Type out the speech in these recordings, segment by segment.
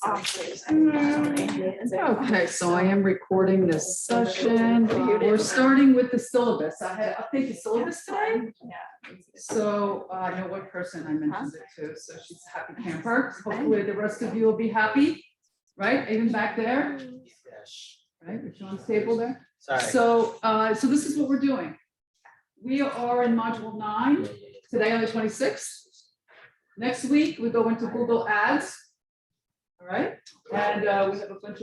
Okay, so I am recording this session. We're starting with the syllabus. I had to update the syllabus today. So I know what person I mentioned it to, so she's a happy camper. Hopefully the rest of you will be happy, right? Even back there, right? With Sean's table there. Sorry. So, so this is what we're doing. We are in module 9 today on the 26th. Next week, we go into Google Ads. All right, and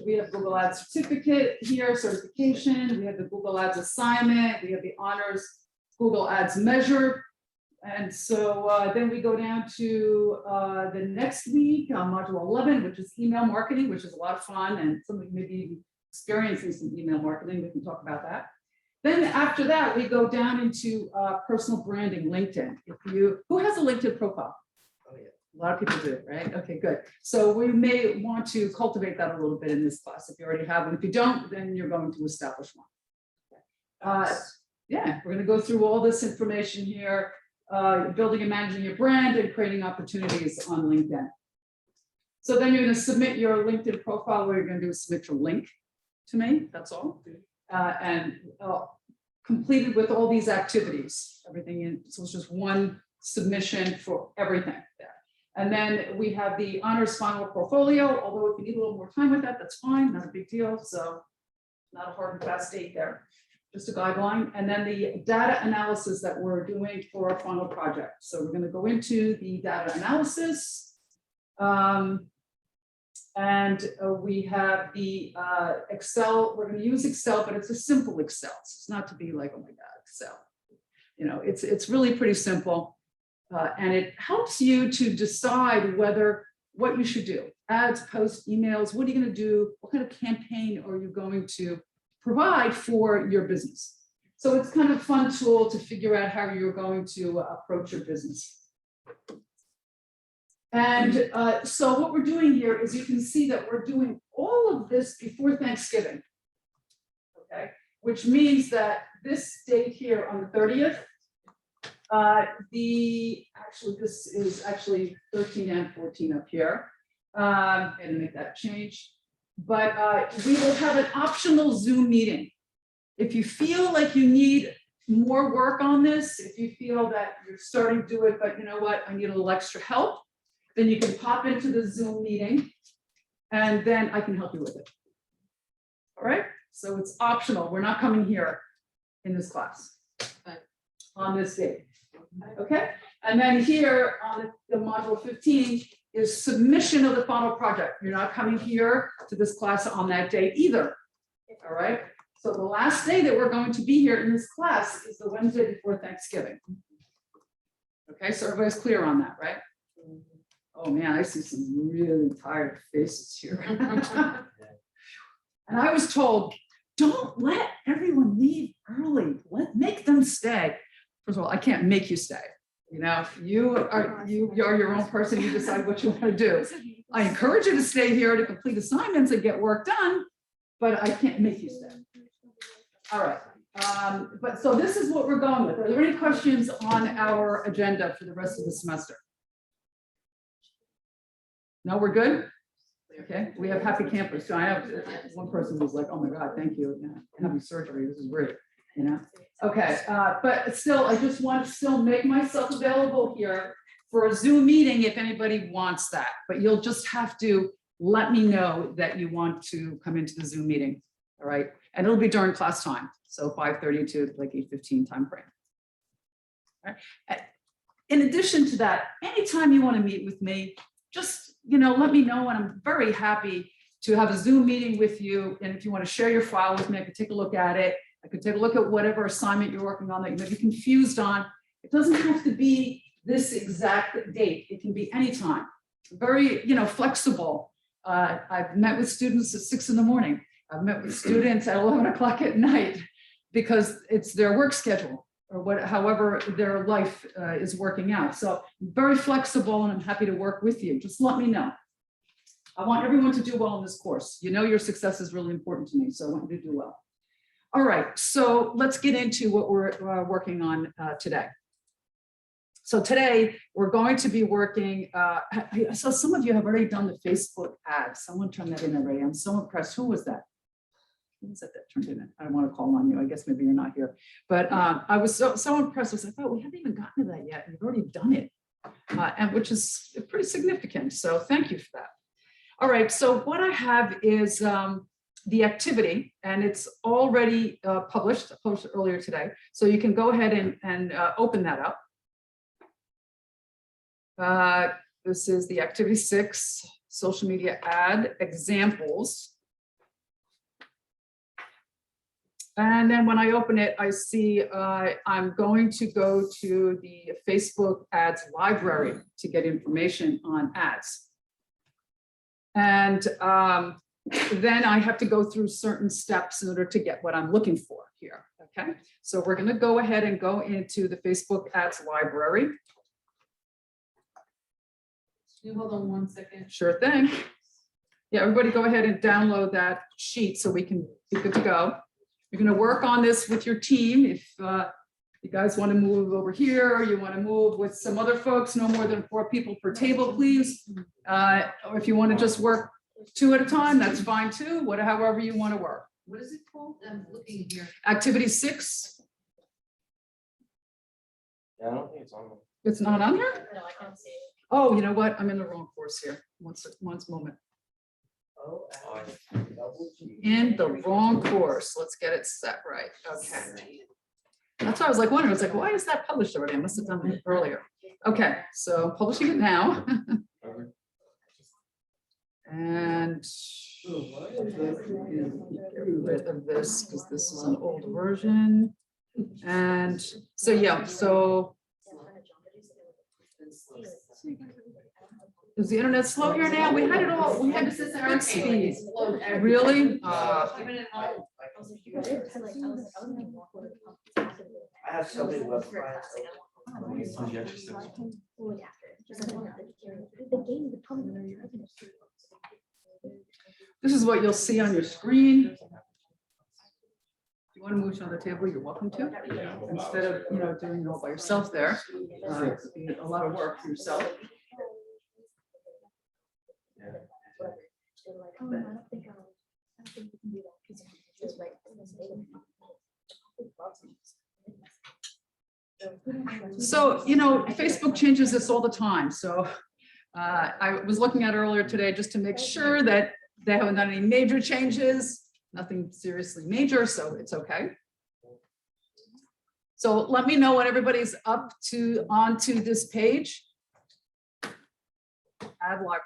we have Google Ads certificate here, certification. We have the Google Ads assignment. We have the honors Google Ads measure. And so then we go down to the next week on module 11, which is email marketing, which is a lot of fun, and somebody maybe experiencing some email marketing. We can talk about that. Then after that, we go down into personal branding, LinkedIn. Who has a LinkedIn profile? A lot of people do, right? Okay, good. So we may want to cultivate that a little bit in this class if you already have one. If you don't, then you're going to establish one. Yeah, we're going to go through all this information here, building and managing your brand and creating opportunities on LinkedIn. So then you're going to submit your LinkedIn profile. What you're going to do is submit your link to me. That's all. And completed with all these activities, everything in. So it's just one submission for everything there. And then we have the honors final portfolio, although if you need a little more time with that, that's fine, not a big deal. So not a hard and fast date there, just a guideline. And then the data analysis that we're doing for our final project. So we're going to go into the data analysis. And we have the Excel. We're going to use Excel, but it's a simple Excel. So it's not to be like, oh my God, Excel. You know, it's really pretty simple. And it helps you to decide what you should do. Ads, posts, emails, what are you going to do? What kind of campaign are you going to provide for your business? So it's kind of a fun tool to figure out how you're going to approach your business. And so what we're doing here is you can see that we're doing all of this before Thanksgiving, okay? Which means that this date here on the 30th, this is actually 13 and 14 up here, and make that change. But we will have an optional Zoom meeting. If you feel like you need more work on this, if you feel that you're starting to do it, but you know what, I need a little extra help, then you can pop into the Zoom meeting and then I can help you with it. All right, so it's optional. We're not coming here in this class on this date. Okay, and then here on the module 15 is submission of the final project. You're not coming here to this class on that day either. All right, so the last day that we're going to be here in this class is the Wednesday before Thanksgiving. Okay, so everybody's clear on that, right? Oh man, I see some really tired faces here. And I was told, don't let everyone leave early. Make them stay. First of all, I can't make you stay. You know, you are your own person. You decide what you want to do. I encourage you to stay here to complete assignments and get work done, but I can't make you stay. All right. But so this is what we're going with. Are there any questions on our agenda for the rest of the semester? No, we're good. Okay, we have happy campers. So I have one person who's like, "Oh my God, thank you. I'm having surgery. This is great." You know. Okay, but still, I just want to still make myself available here for a Zoom meeting if anybody wants that. But you'll just have to let me know that you want to come into the Zoom meeting. All right, and it'll be during class time, so 5:30 to like 8:15 time frame. All right. In addition to that, anytime you want to meet with me, just let me know, and I'm very happy to have a Zoom meeting with you. And if you want to share your file with me, I could take a look at it. I could take a look at whatever assignment you're working on that you may be confused on. It doesn't have to be this exact date. It can be anytime. Very, flexible. I've met with students at 6 in the morning. I've met with students at 11 o'clock at night because it's their work schedule or however their life is working out. So very flexible, and I'm happy to work with you. Just let me know. I want everyone to do well in this course. Your success is really important to me, so I want you to do well. All right, so let's get into what we're working on today. So today we're going to be working, so some of you have already done the Facebook ads. Someone turned that in already. I'm so impressed. Who was that? Who was that turned in? I don't want to call on you. I guess maybe you're not here. But I was so impressed. I was like, oh, we haven't even gotten to that yet. You've already done it, and which is pretty significant. So thank you for that. All right. So what I have is the activity, and it's already published. I posted earlier today. So you can go ahead and open that up. This is the activity 6, social media ad examples. And then when I open it, I see I'm going to go to the Facebook ads library to get information on ads. And then I have to go through certain steps in order to get what I'm looking for here. Okay, so we're going to go ahead and go into the Facebook ads library. Can you hold on 1 second? Sure thing. Yeah, everybody go ahead and download that sheet so we can be good to go. You're going to work on this with your team. If you guys want to move over here, or you want to move with some other folks, no more than 4 people per table, please. Or if you want to just work 2 at a time, that's fine too. However you want to work. What is it called? I'm looking here. Activity 6. Yeah, I don't think it's on there. It's not on here? No, I can't see it. Oh, you know what? I'm in the wrong course here. One moment. In the wrong course. Let's get it set right. Okay. That's why I was like wondering. I was like, why is that published already? I must have done it earlier. Okay, so I'm publishing it now. And get rid of this because this is an old version. And so yeah, so is the internet slow here now? We had it all. We had to set the speed. Really? Even at home. I have so many websites. This is what you'll see on your screen. If you want to move to another table, you're welcome to. Instead of doing it all by yourself there, it's a lot of work for yourself. So, Facebook changes this all the time. So I was looking at it earlier today just to make sure that they haven't done any major changes, nothing seriously major, so it's okay. So let me know when everybody's onto this page. Ad library.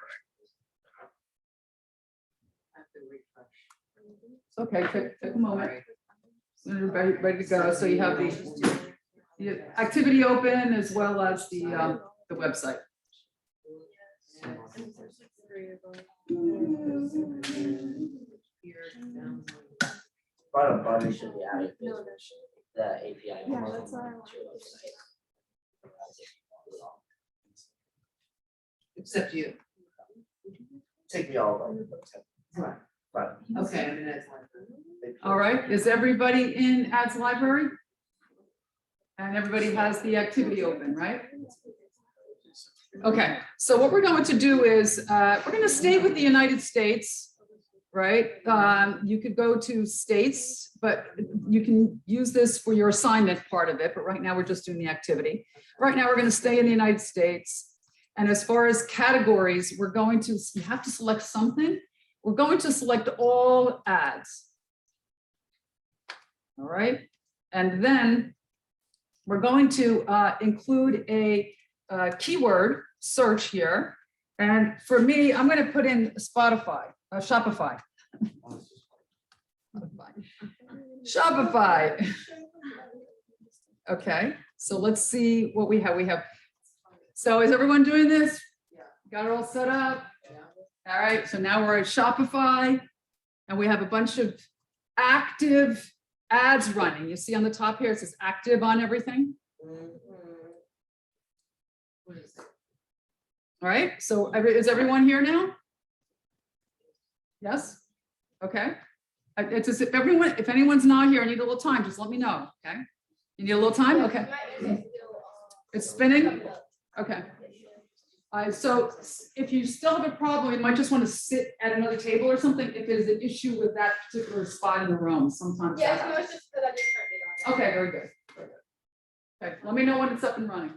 It's okay, take a moment. Everybody ready to go. So you have the activity open as well as the website. Bottom button should be added. The API. Yeah, that's why. Except you. Take me all of them. But Okay, I mean, that's one. All right, is everybody in ads library? And everybody has the activity open, right? Okay, so what we're going to do is we're going to stay with the United States, right? You could go to states, but you can use this for your assignment part of it. But right now we're just doing the activity. Right now we're going to stay in the United States. And as far as categories, you have to select something. We're going to select all ads. All right, and then we're going to include a keyword search here. And for me, I'm going to put in Shopify. Shopify. Okay, so let's see what we have. So is everyone doing this? Yeah. Got it all set up? All right, so now we're at Shopify and we have a bunch of active ads running. You see on the top here, it says active on everything. What is it? All right, so is everyone here now? Yes? Okay. It's as if if anyone's not here, I need a little time, just let me know, okay? You need a little time? Okay. It's spinning? Okay. So if you still have a problem, you might just want to sit at another table or something if there's an issue with that particular spot in the room. Sometimes. Yeah, that no, happens. it's just that I just turned it on. Okay, very good. Very good. Okay, let me know when it's up and running.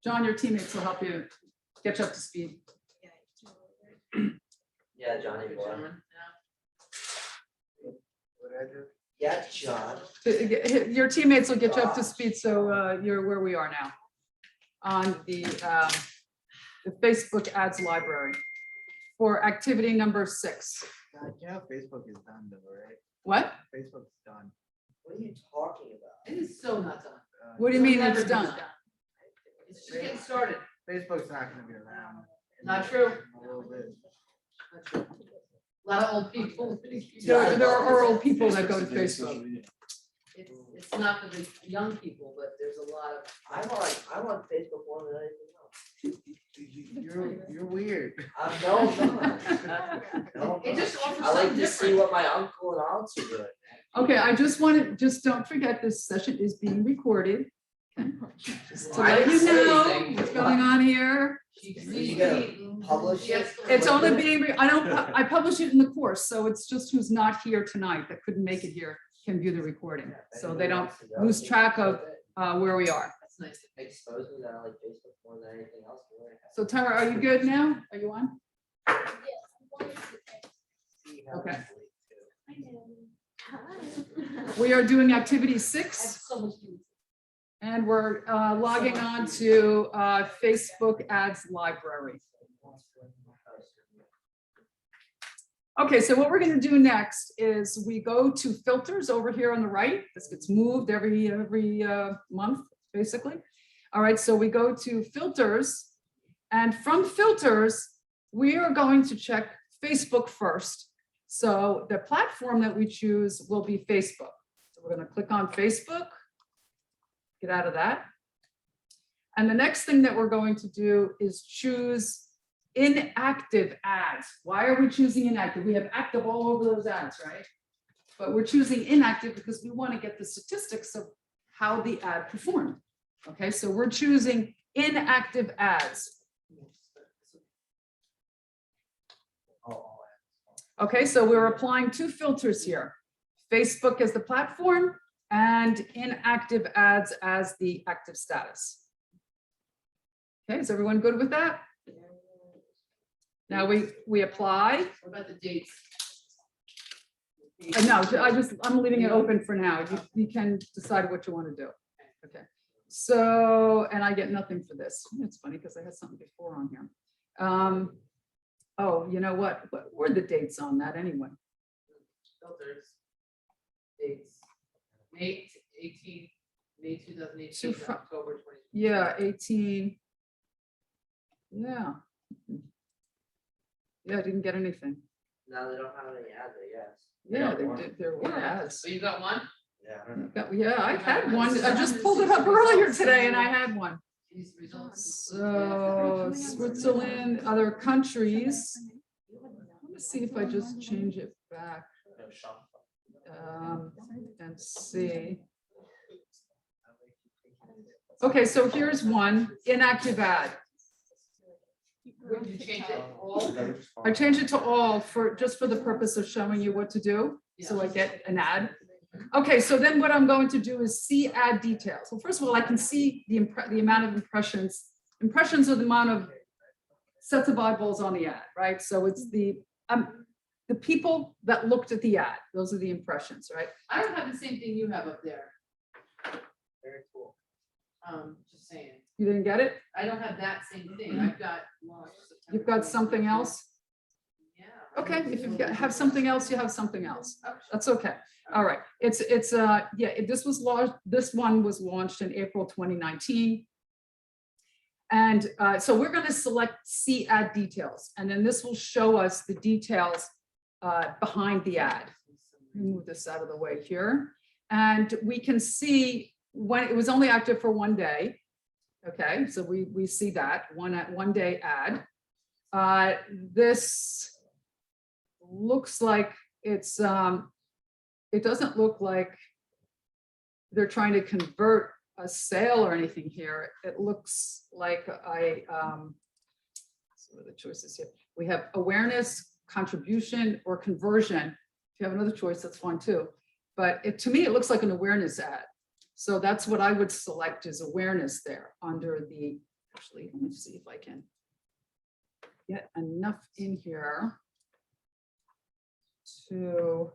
John, your teammates will help you get you up to speed. Yeah, Johnny boy. John, Yeah, John. Your teammates will get you up to speed, so you're where we are now. On the Facebook ads library for activity number 6. You know, Facebook is done though, right? What? Facebook's done. What are you talking about? It is so not done. What do you mean It'll it's never be done? It's just getting started. Facebook's not gonna be around. Not true. A little bit. Not true. A lot of old people. There are old people that go to Facebook. It's not for the young people, but there's a lot of. I want Facebook more than anything else. You're weird. No, I'm not. No, I'm It not. just offers I like something to see different. what my uncle and aunts are doing. Okay, I just don't forget this session is being recorded. Okay, just to I let didn't you say know anything. what's going on here. You gotta publish it? It's only being, I publish it in the course, so it's just who's not here tonight that couldn't make it here can view the recording. So they don't lose track of where we are. That's nice. Expose me that I like Facebook more than anything else. So Tara, are you good now? Are you on? Okay. We are doing activity 6. So much to do. And we're logging on to Facebook ads library. Okay, so what we're going to do next is we go to filters over here on the right. This gets moved every month, basically. All right, so we go to filters, and from filters, we are going to check Facebook first. So the platform that we choose will be Facebook. So we're going to click on Facebook. Get out of that. And the next thing that we're going to do is choose inactive ads. Why are we choosing inactive? We have active all over those ads, right? But we're choosing inactive because we want to get the statistics of how the ad performed. Okay, so we're choosing inactive ads. Okay, so we're applying 2 filters here. Facebook as the platform and inactive ads as the active status. Okay, is everyone good with that? Now we apply. What about the dates? No, I'm leaving it open for now. You can decide what you want to do. Okay. So, and I get nothing for this. It's funny because I had something before on here. Oh, you know what? What were the dates on that anyway? Filters. Dates. May 18, May 2018, So fro- October 20. Yeah, 18. Yeah. Yeah, I didn't get anything. No, they don't have any ads, I guess. Yeah, got one. there were ads. So you got one? Yeah. Yeah, I had one. I just pulled it up earlier today and I had one. These results. So Switzerland, other countries. Let me see if I just change it back and see. Okay, so here's one inactive ad. Would you change it all? I changed it to all just for the purpose of showing you what to do. So I get an ad. Okay, so then what I'm going to do is see ad details. Well, first of all, I can see the amount of impressions. Impressions are the amount of sets of eyeballs on the ad, right? So it's the people that looked at the ad. Those are the impressions, right? I don't have the same thing you have up there. Very cool. Just saying. You didn't get it? I don't have that same thing. I've got. You've got something else? Yeah. Okay, if you have something else, you have something else. Oh, That's okay. All right. This one was launched in April 2019. And so we're going to select see ad details, and then this will show us the details behind the ad. Let me move this out of the way here. And we can see when it was only active for 1 day. Okay, so we see that one day ad. This looks like it's, it doesn't look like they're trying to convert a sale or anything here. It looks like what are the choices here? We have awareness, contribution, or conversion. If you have another choice, that's fine too. But to me, it looks like an awareness ad. So that's what I would select is awareness there under the, actually, let me see if I can get enough in here to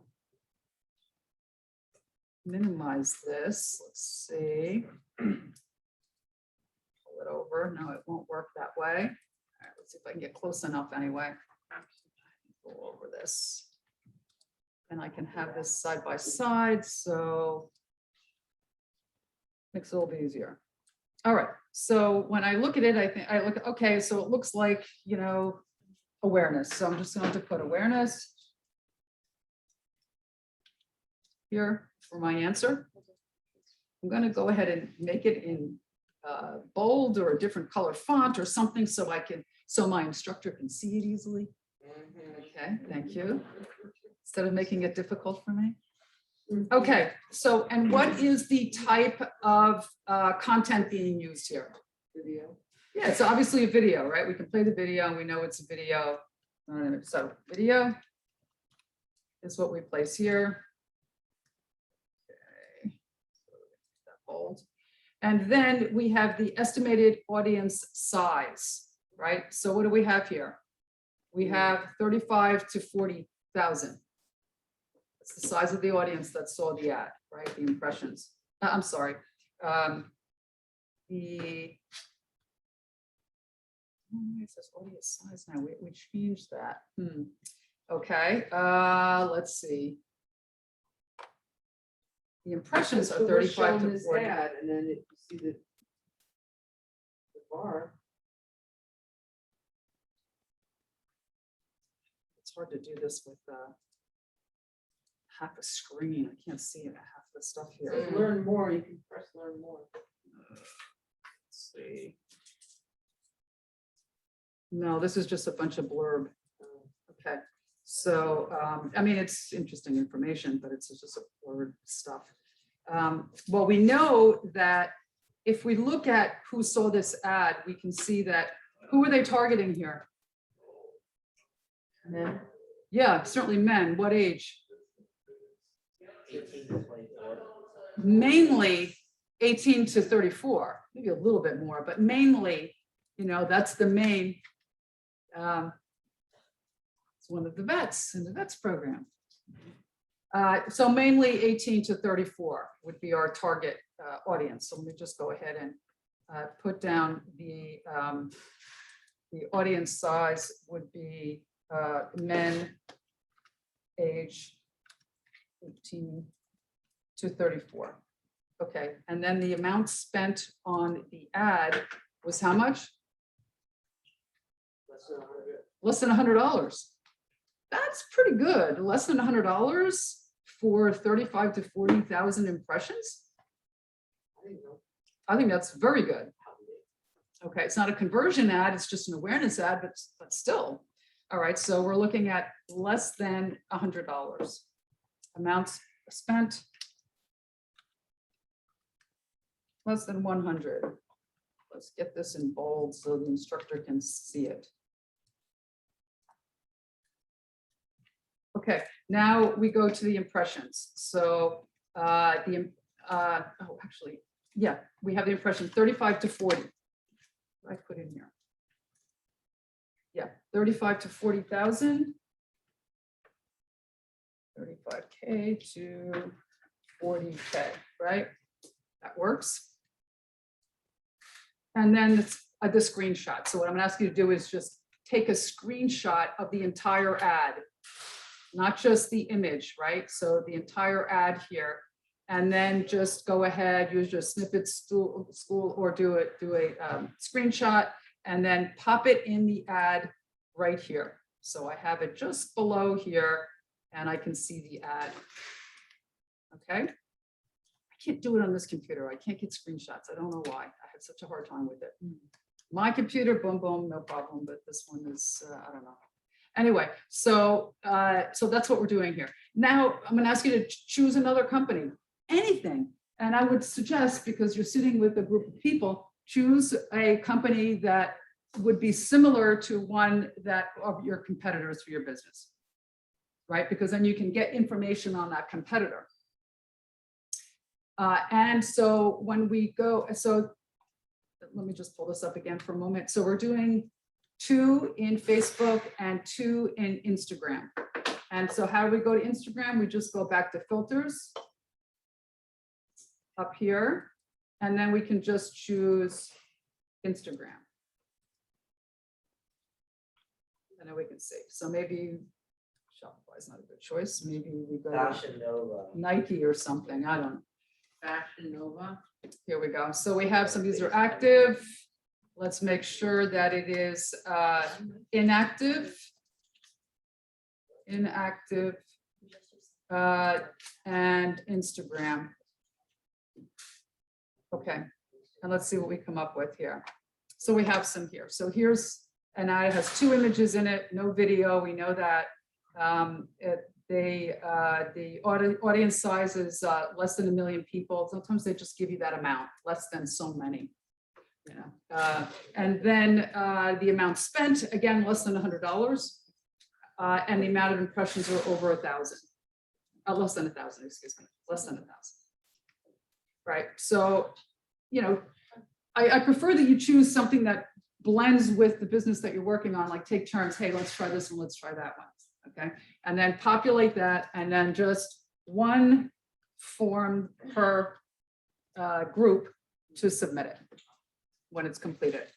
minimize this. Let's see. Pull it over. No, it won't work that way. All right, let's see if I can get close enough anyway. Go over this. And I can have this side by side, so makes it a little bit easier. All right, so when I look at it, I look, okay, so it looks like, you know, awareness. So I'm just going to put awareness here for my answer. I'm going to go ahead and make it in bold or a different color font or something so my instructor can see it easily. Okay, thank you. Instead of making it difficult for me. Okay, so, and what is the type of content being used here? Video. Yeah, it's obviously a video, right? We can play the video and we know it's a video. So video is what we place here. Okay, so that bold. And then we have the estimated audience size, right? So what do we have here? We have 35 to 40,000. That's the size of the audience that saw the ad, right? The impressions. I'm sorry. It says audience size now. We changed that. Okay. Let's see. The impressions are 35 to 40. And then you see the bar. It's hard to do this with half a screen. I can't see half the stuff here. So learn more, you can press learn more. Let's see. No, this is just a bunch of blurb. Okay, so I mean, it's interesting information, but it's just a blurb stuff. Well, we know that if we look at who saw this ad, we can see that who are they targeting here? Men. Yeah, certainly men. What age? 18 to 24. Mainly 18 to 34, maybe a little bit more, but mainly, you know, that's the main. It's one of the vets in the vets program. So mainly 18 to 34 would be our target audience. So let me just go ahead and put down the audience size would be men age 18 to 34. Okay, and then the amount spent on the ad was how much? Less than $100. That's pretty good. Less than $100 for 35 to 40,000 impressions. I think that's very good. Okay, it's not a conversion ad, it's just an awareness ad, but still. All right, so we're looking at less than $100. Amounts spent less than 100. Let's get this in bold so the instructor can see it. Okay, now we go to the impressions. So we have the impression 35 to 40. I put in here. Yeah, 35 to 40,000. 35K to 40K, right? That works. And then the screenshot. So what I'm gonna ask you to do is just take a screenshot of the entire ad, not just the image, right? So the entire ad here, and then just go ahead, use your snippet school or do a screenshot, and then pop it in the ad right here. So I have it just below here, and I can see the ad. Okay. I can't do it on this computer. I can't get screenshots. I don't know why. I have such a hard time with it. My computer, boom, boom, no problem, but this one is, I don't know. Anyway, so that's what we're doing here. Now, I'm gonna ask you to choose another company, anything. And I would suggest, because you're sitting with a group of people, choose a company that would be similar to one that of your competitors for your business. Right, because then you can get information on that competitor. And so when we go, so let me just pull this up again for a moment. So we're doing 2 in Facebook and 2 in Instagram. And so how do we go to Instagram? We just go back to filters up here, and then we can just choose Instagram. And then we can see. So maybe Shopify is not a good choice. Maybe we go to Fashion Nova. Nike or something. I don't know. Fashion Nova. Here we go. So we have some, these are active. Let's make sure that it is inactive. Inactive. And Instagram. Okay. And let's see what we come up with here. So we have some here. So here's an ad. It has 2 images in it, no video. We know that. The audience size is less than 1 million people. Sometimes they just give you that amount, less than so many. You know, and then the amount spent, again, less than $100, and the amount of impressions are over 1,000, less than 1,000, excuse me, less than 1,000. Right. So, you know, I prefer that you choose something that blends with the business that you're working on, like take turns. Hey, let's try this one, let's try that one. Okay, and then populate that, and then just 1 form per group to submit it when it's completed.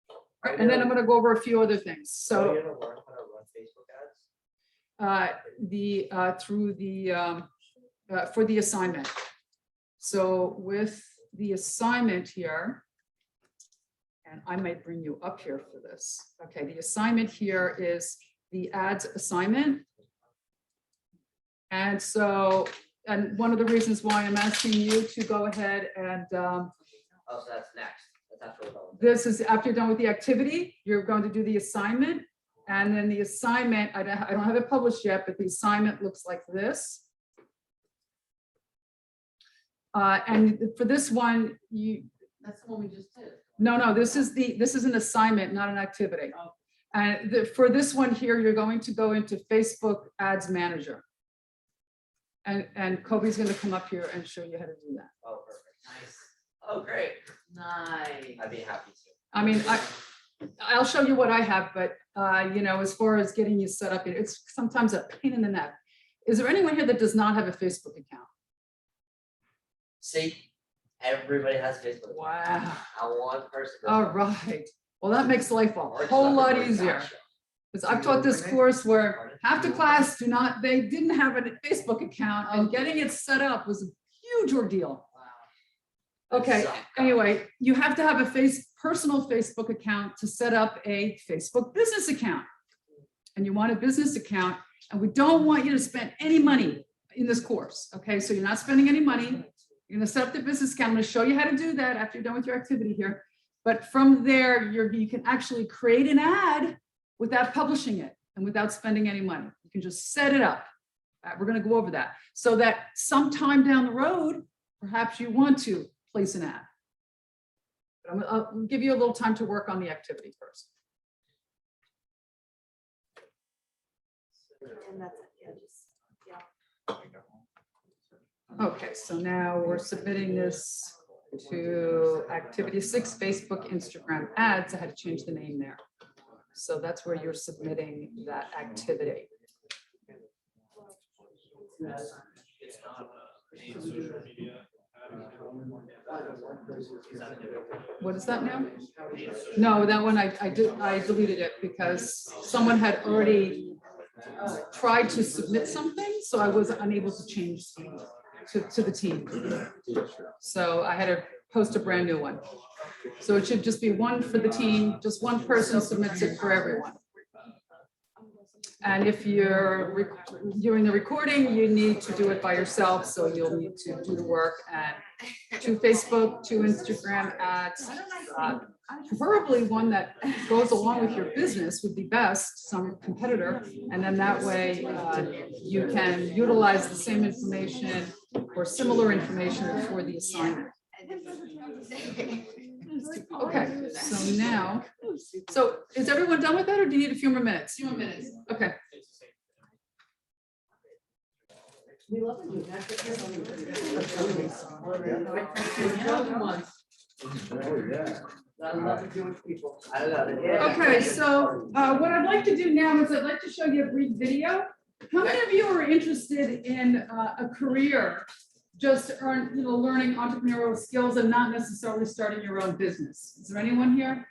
All right, and then I'm going to go over a few other things. So So you're gonna learn how to run Facebook ads? through the for the assignment. So with the assignment here, and I might bring you up here for this. Okay, the assignment here is the ads assignment. And so, and one of the reasons why I'm asking you to go ahead and Oh, so that's next. That's after we're done. this is after you're done with the activity, you're going to do the assignment. And then the assignment, I don't have it published yet, but the assignment looks like this. And for this one, That's the one we just did. no, this is an assignment, not an activity. And for this one here, you're going to go into Facebook Ads Manager. And Kobe's going to come up here and show you how to do that. Oh, perfect. Nice. Oh, great. Nice. I'd be happy to. I mean, I'll show you what I have, but you know, as far as getting you set up, it's sometimes a pain in the neck. Is there anyone here that does not have a Facebook account? See, everybody has Facebook. Wow. Not one person. All right. Well, that makes life a whole lot easier. Because I've taught this course where half the class they didn't have a Facebook account, and getting it set up was a huge ordeal. Okay, anyway, you have to have a personal Facebook account to set up a Facebook business account. And you want a business account, and we don't want you to spend any money in this course. Okay, so you're not spending any money. You're gonna set up the business account. I'm gonna show you how to do that after you're done with your activity here. But from there, you can actually create an ad without publishing it and without spending any money. You can just set it up. We're gonna go over that. So that sometime down the road, perhaps you want to place an ad. But I'll give you a little time to work on the activity first. And that's it, yeah, just, yeah. Okay, so now we're submitting this to activity 6, Facebook, Instagram ads. I had to change the name there. So that's where you're submitting that activity. It's not paid social media. What is that now? No, that one I deleted it because someone had already tried to submit something, so I was unable to change to the team. So I had to post a brand new one. So it should just be one for the team, just one person submits it for everyone. And if you're doing the recording, you need to do it by yourself, so you'll need to do the work and 2 Facebook, 2 Instagram ads. Preferably one that goes along with your business would be best, some competitor. And then that way you can utilize the same information or similar information for the assignment. Okay, so now, so is everyone done with that, or do you need a few more minutes? Few more minutes. Okay. We love you. Oh, yeah. I love to do with people. I love it. Yeah. Okay, so what I'd like to do now is I'd like to show you a brief video. How many of you are interested in a career, just learning entrepreneurial skills and not necessarily starting your own business? Is there anyone here?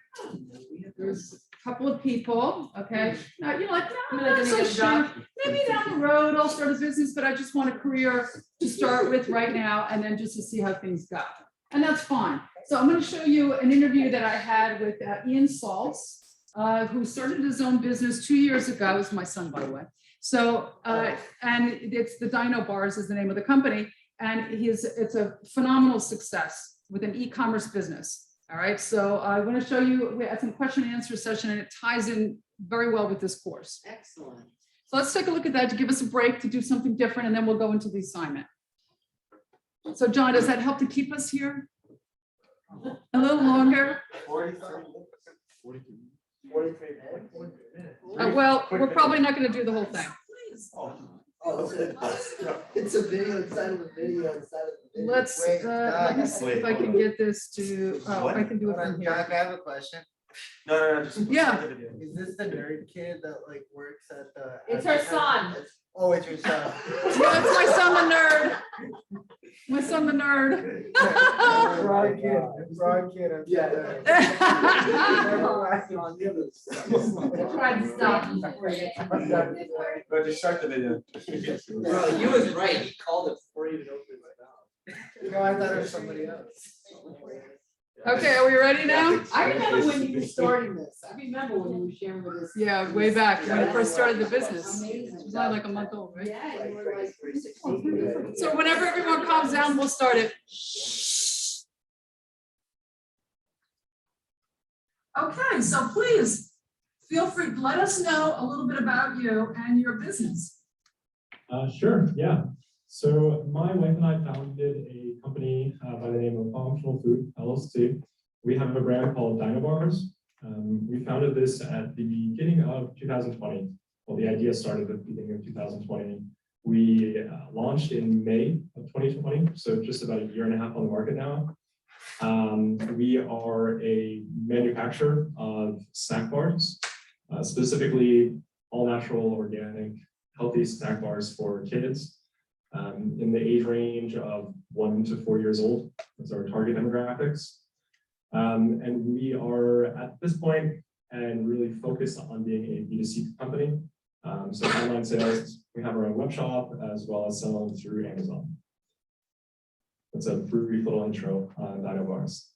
There's a couple of people, okay? Now, you're like, no, I'm not so sure. Maybe down the road I'll start a business, but I just want a career to start with right now and then just to see how things go. And that's fine. So I'm going to show you an interview that I had with Ian Saltz, who started his own business 2 years ago. It was my son, by the way. So, and it's the Dino Bars is the name of the company. And it's a phenomenal success with an e-commerce business. All right. So I want to show you, we had some question and answer session, and it ties in very well with this course. Excellent. So let's take a look at that to give us a break to do something different, and then we'll go into the assignment. So John, does that help to keep us here a little longer? 43 minutes. Well, we're probably not going to do the whole thing. Oh, it's a video inside of the video inside of the video. Let me see if I can get this to, oh, I can do it from Jack, here. I have a question. No, just. Yeah. Is this the nerd kid that like works at the? It's her son. Oh, it's your son. Yeah, it's my son, the nerd. My son, the nerd. Broad kid. Broad kid. Yeah. Try to stop you. But just start the video. Bro, you was right. He called it before he even opened his mouth. No, I thought it was somebody else. Okay, are we ready now? I remember when you were starting this. I remember when you were sharing with us. Yeah, way back when I first started the business. It Amazing. was only like a month old, right? Yeah, you were like 16. So whenever everyone calms down, we'll start it. Okay, so please feel free, let us know a little bit about you and your business. Sure, yeah. So my wife and I founded a company by the name of Functional Food LLC. We have a brand called Dino Bars. We founded this at the beginning of 2020. Well, the idea started at the beginning of 2020. We launched in May of 2020, so just about a year and a half on the market now. We are a manufacturer of snack bars, specifically all natural, organic, healthy snack bars for kids in the age range of 1 to 4 years old. That's our target demographics. And we are at this point and really focused on being a B2C company. So online sales, we have our own web shop as well as selling through Amazon. That's a brief little intro on Dino Bars.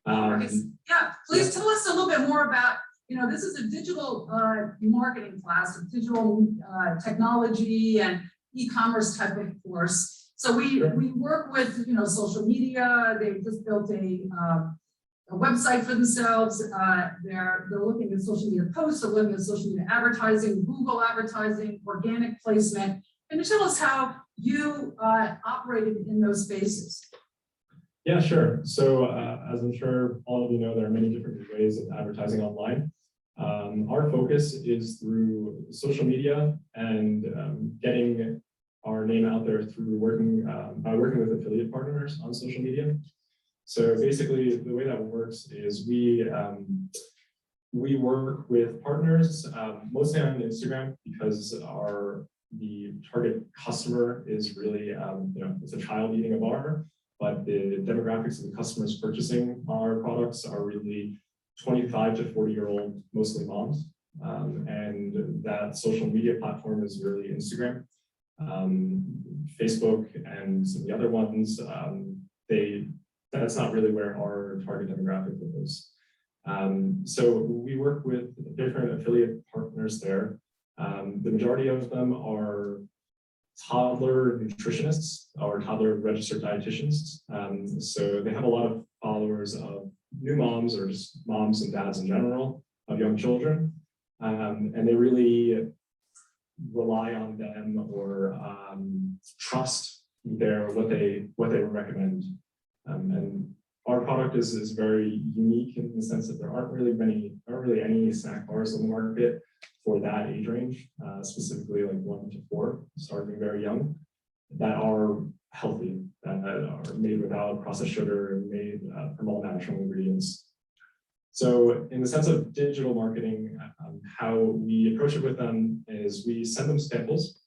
Yeah, please tell us a little bit more about, this is a digital marketing class, a digital technology and e-commerce type of course. So we work with, social media. They just built a website for themselves. They're looking at social media posts, they're looking at social media advertising, Google advertising, organic placement. And tell us how you operated in those spaces. Yeah, sure. So as I'm sure all of you know, there are many different ways of advertising online. Our focus is through social media and getting our name out there through working with affiliate partners on social media. So basically, the way that works is we work with partners mostly on Instagram because the target customer is really it's a child eating a bar, but the demographics of the customers purchasing our products are really 25 to 40-year-old, mostly moms, and that social media platform is really Instagram. Facebook and some of the other ones, that's not really where our target demographic is. So we work with different affiliate partners there. The majority of them are toddler nutritionists or toddler registered dietitians. So they have a lot of followers of new moms or just moms and dads in general of young children. And they really rely on them or trust what they recommend. And our product is very unique in the sense that there aren't really any snack bars on the market for that age range, specifically like 1 to 4, starting very young, that are healthy, that are made without processed sugar and made from all natural ingredients. So in the sense of digital marketing, how we approach it with them is we send them samples.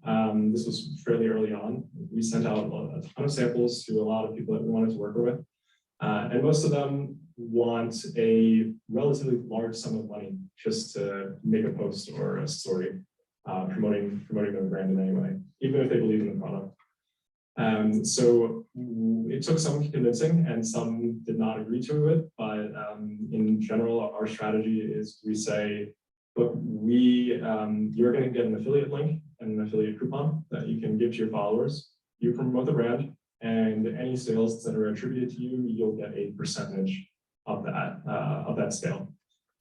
This was fairly early on. We sent out a ton of samples to a lot of people that we wanted to work with. And most of them want a relatively large sum of money just to make a post or a story promoting their brand in any way, even if they believe in the product. So it took some convincing and some did not agree to it, but in general, our strategy is we say, look, you're going to get an affiliate link and an affiliate coupon that you can give to your followers. You promote the brand, and any sales that are attributed to you, you'll get a percentage of that sale.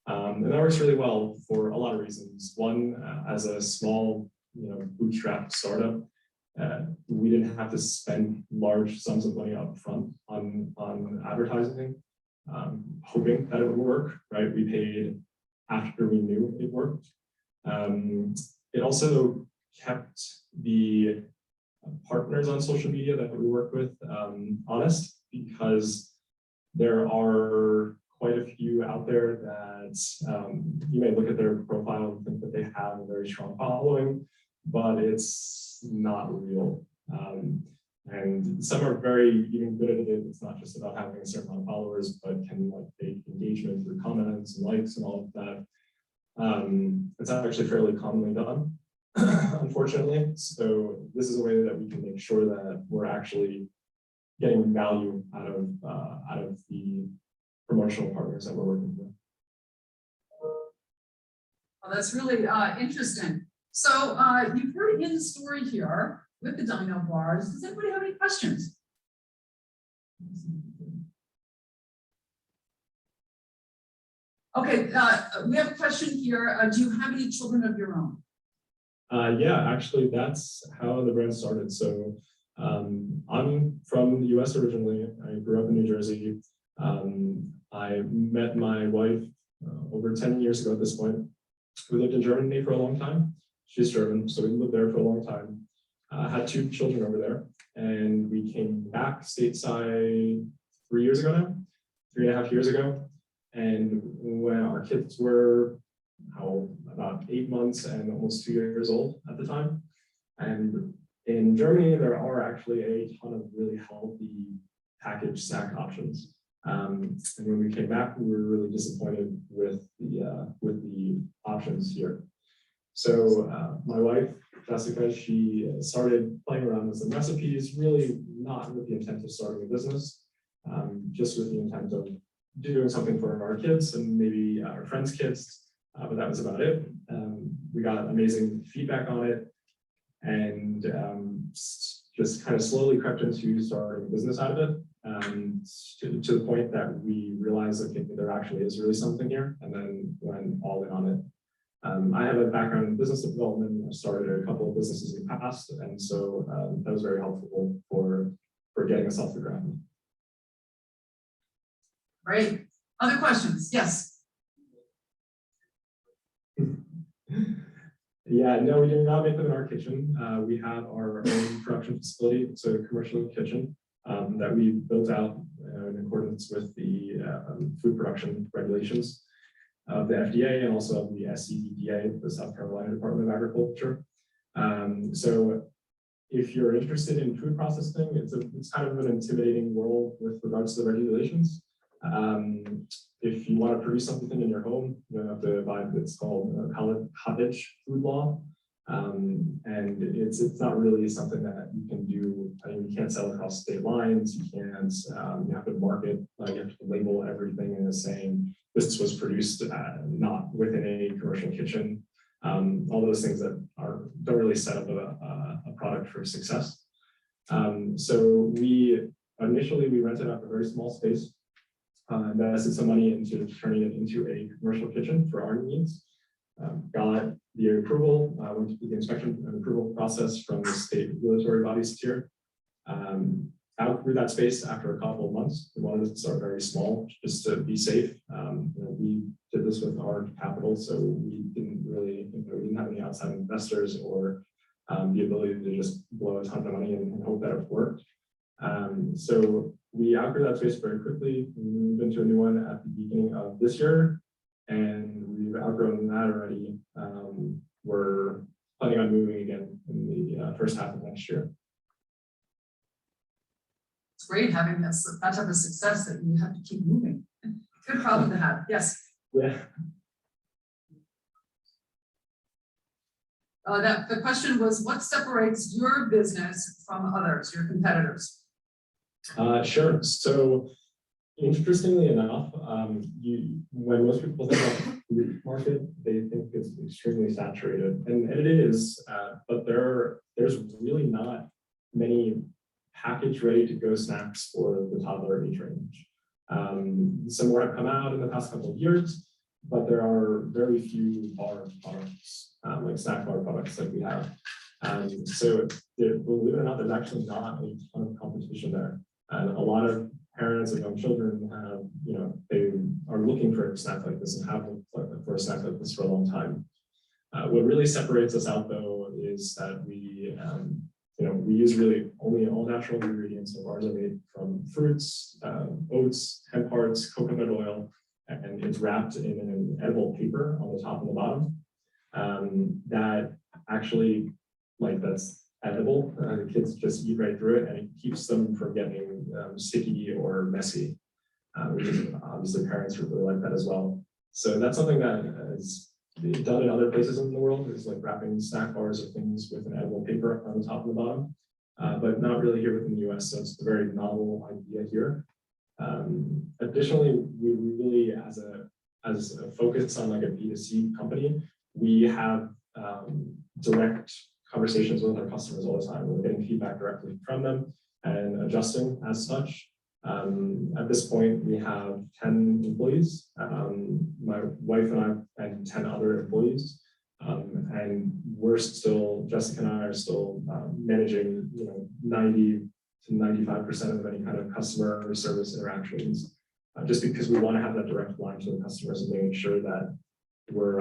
And that works really well for a lot of reasons. One, as a small, bootstrap startup, we didn't have to spend large sums of money up front on advertising, hoping that it would work, right? We paid after we knew it worked. It also kept the partners on social media that we work with honest, because there are quite a few out there that you may look at their profile and think that they have a very strong following, but it's not real. And some are very even good at it. It's not just about having a certain amount of followers, but can take engagement through comments and likes and all of that. It's actually fairly commonly done, unfortunately. So this is a way that we can make sure that we're actually getting value out of the promotional partners that we're working with. Well, that's really interesting. So you've heard in the story here with the dino bars. Does anybody have any questions? Okay, we have a question here. Do you have any children of your own? Yeah, actually, that's how the brand started. So I'm from the US originally. I grew up in New Jersey. I met my wife over 10 years ago at this point. We lived in Germany for a long time. She's German, so we lived there for a long time. Had 2 children over there, and we came back stateside 3 years ago now, 3.5 years ago. And when our kids were about 8 months and almost 2 years old at the time. And in Germany, there are actually a ton of really healthy packaged snack options. And when we came back, we were really disappointed with the options here. So my wife, Jessica, she started playing around with some recipes, really not with the intent of starting a business, just with the intent of doing something for our kids and maybe our friends' kids, but that was about it. We got amazing feedback on it, and just kind of slowly crept into starting a business out of it, to the point that we realized, okay, there actually is really something here, and then went all in on it. I have a background in business development. I started a couple of businesses in the past, and so that was very helpful for getting us off the ground. Great. Other questions? Yes. Yeah, no, we do not make them in our kitchen. We have our own production facility. It's a commercial kitchen that we built out in accordance with the food production regulations of the FDA and also of the SCDPA, the South Carolina Department of Agriculture. So if you're interested in food processing, it's kind of an intimidating world with regards to the regulations. If you want to produce something in your home, you don't have to abide with what's called cottage food law. And it's not really something that you can do. I mean, you You can't sell across state lines. You can't. You have to market. You have to label everything in the same. This was produced not within a commercial kitchen. All those things that don't really set up a product for success. So we initially rented out a very small space, invested some money into turning it into a commercial kitchen for our needs. Got the approval, went through the inspection and approval process from the state regulatory bodies here. Outgrew that space after a couple of months. We wanted to start very small just to be safe. We did this with our capital, so we didn't really, we didn't have any outside investors or the ability to just blow a ton of money and hope that it worked. So we outgrew that space very quickly. We moved into a new one at the beginning of this year, and we've outgrown that already. We're planning on moving again in the first half of next year. It's great having that type of success that you have to keep moving. Good problem to have. Yes. Yeah. The question was, what separates your business from others, your competitors? Sure. So interestingly enough, when most people think about the food market, they think it's extremely saturated, and it is, but there's really not many packaged ready-to-go snacks for the toddler age range. Some more have come out in the past couple of years, but there are very few bar products, like snack bar products that we have. So believe it or not, there's actually not a ton of competition there. And a lot of parents of young children have, they are looking for a snack like this and have looked for a snack like this for a long time. What really separates us out, though, is that we use really only all natural ingredients. So ours are made from fruits, oats, hemp hearts, coconut oil, and it's wrapped in an edible paper on the top and the bottom. That actually, that's edible. The kids just eat right through it, and it keeps them from getting sticky or messy. Which is obviously parents really like that as well. So that's something that is done in other places in the world, is like wrapping snack bars or things with an edible paper on the top and the bottom, but not really here within the US. So it's a very novel idea here. Additionally, we really, as a focus on like a B2C company, we have direct conversations with our customers all the time. We're getting feedback directly from them and adjusting as such. At this point, we have 10 employees, my wife and I, and 10 other employees. And we're still, Jessica and I are still managing, 90 to 95% of any kind of customer or service interactions, just because we want to have that direct line to the customers and making sure that we're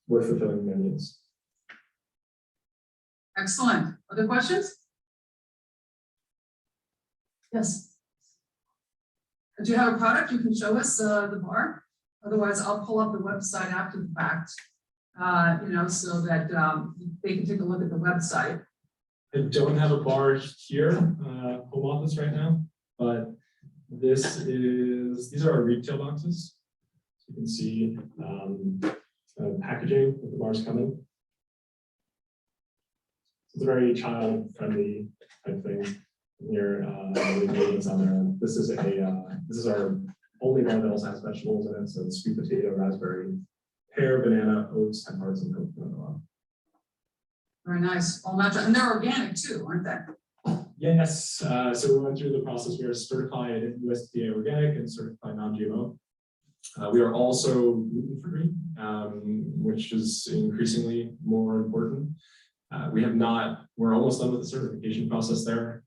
fulfilling their needs. Excellent. Other questions? Yes. Do you have a product you can show us, the bar? Otherwise, I'll pull up the website after the fact, so that they can take a look at the website. I don't have a bar here, home office right now, but these are our retail boxes. So you can see packaging with the bars coming. It's a very child-friendly type thing. Here, ingredients on there. This is our only bar that also has vegetables in it. So it's sweet potato, raspberry, pear, banana, oats, hemp hearts, and coconut oil. Very nice. All natural, and they're organic too, aren't they? Yes. So we went through the process. We are certified USDA organic and certified non-GMO. We are also gluten-free, which is increasingly more important. We're almost done with the certification process there.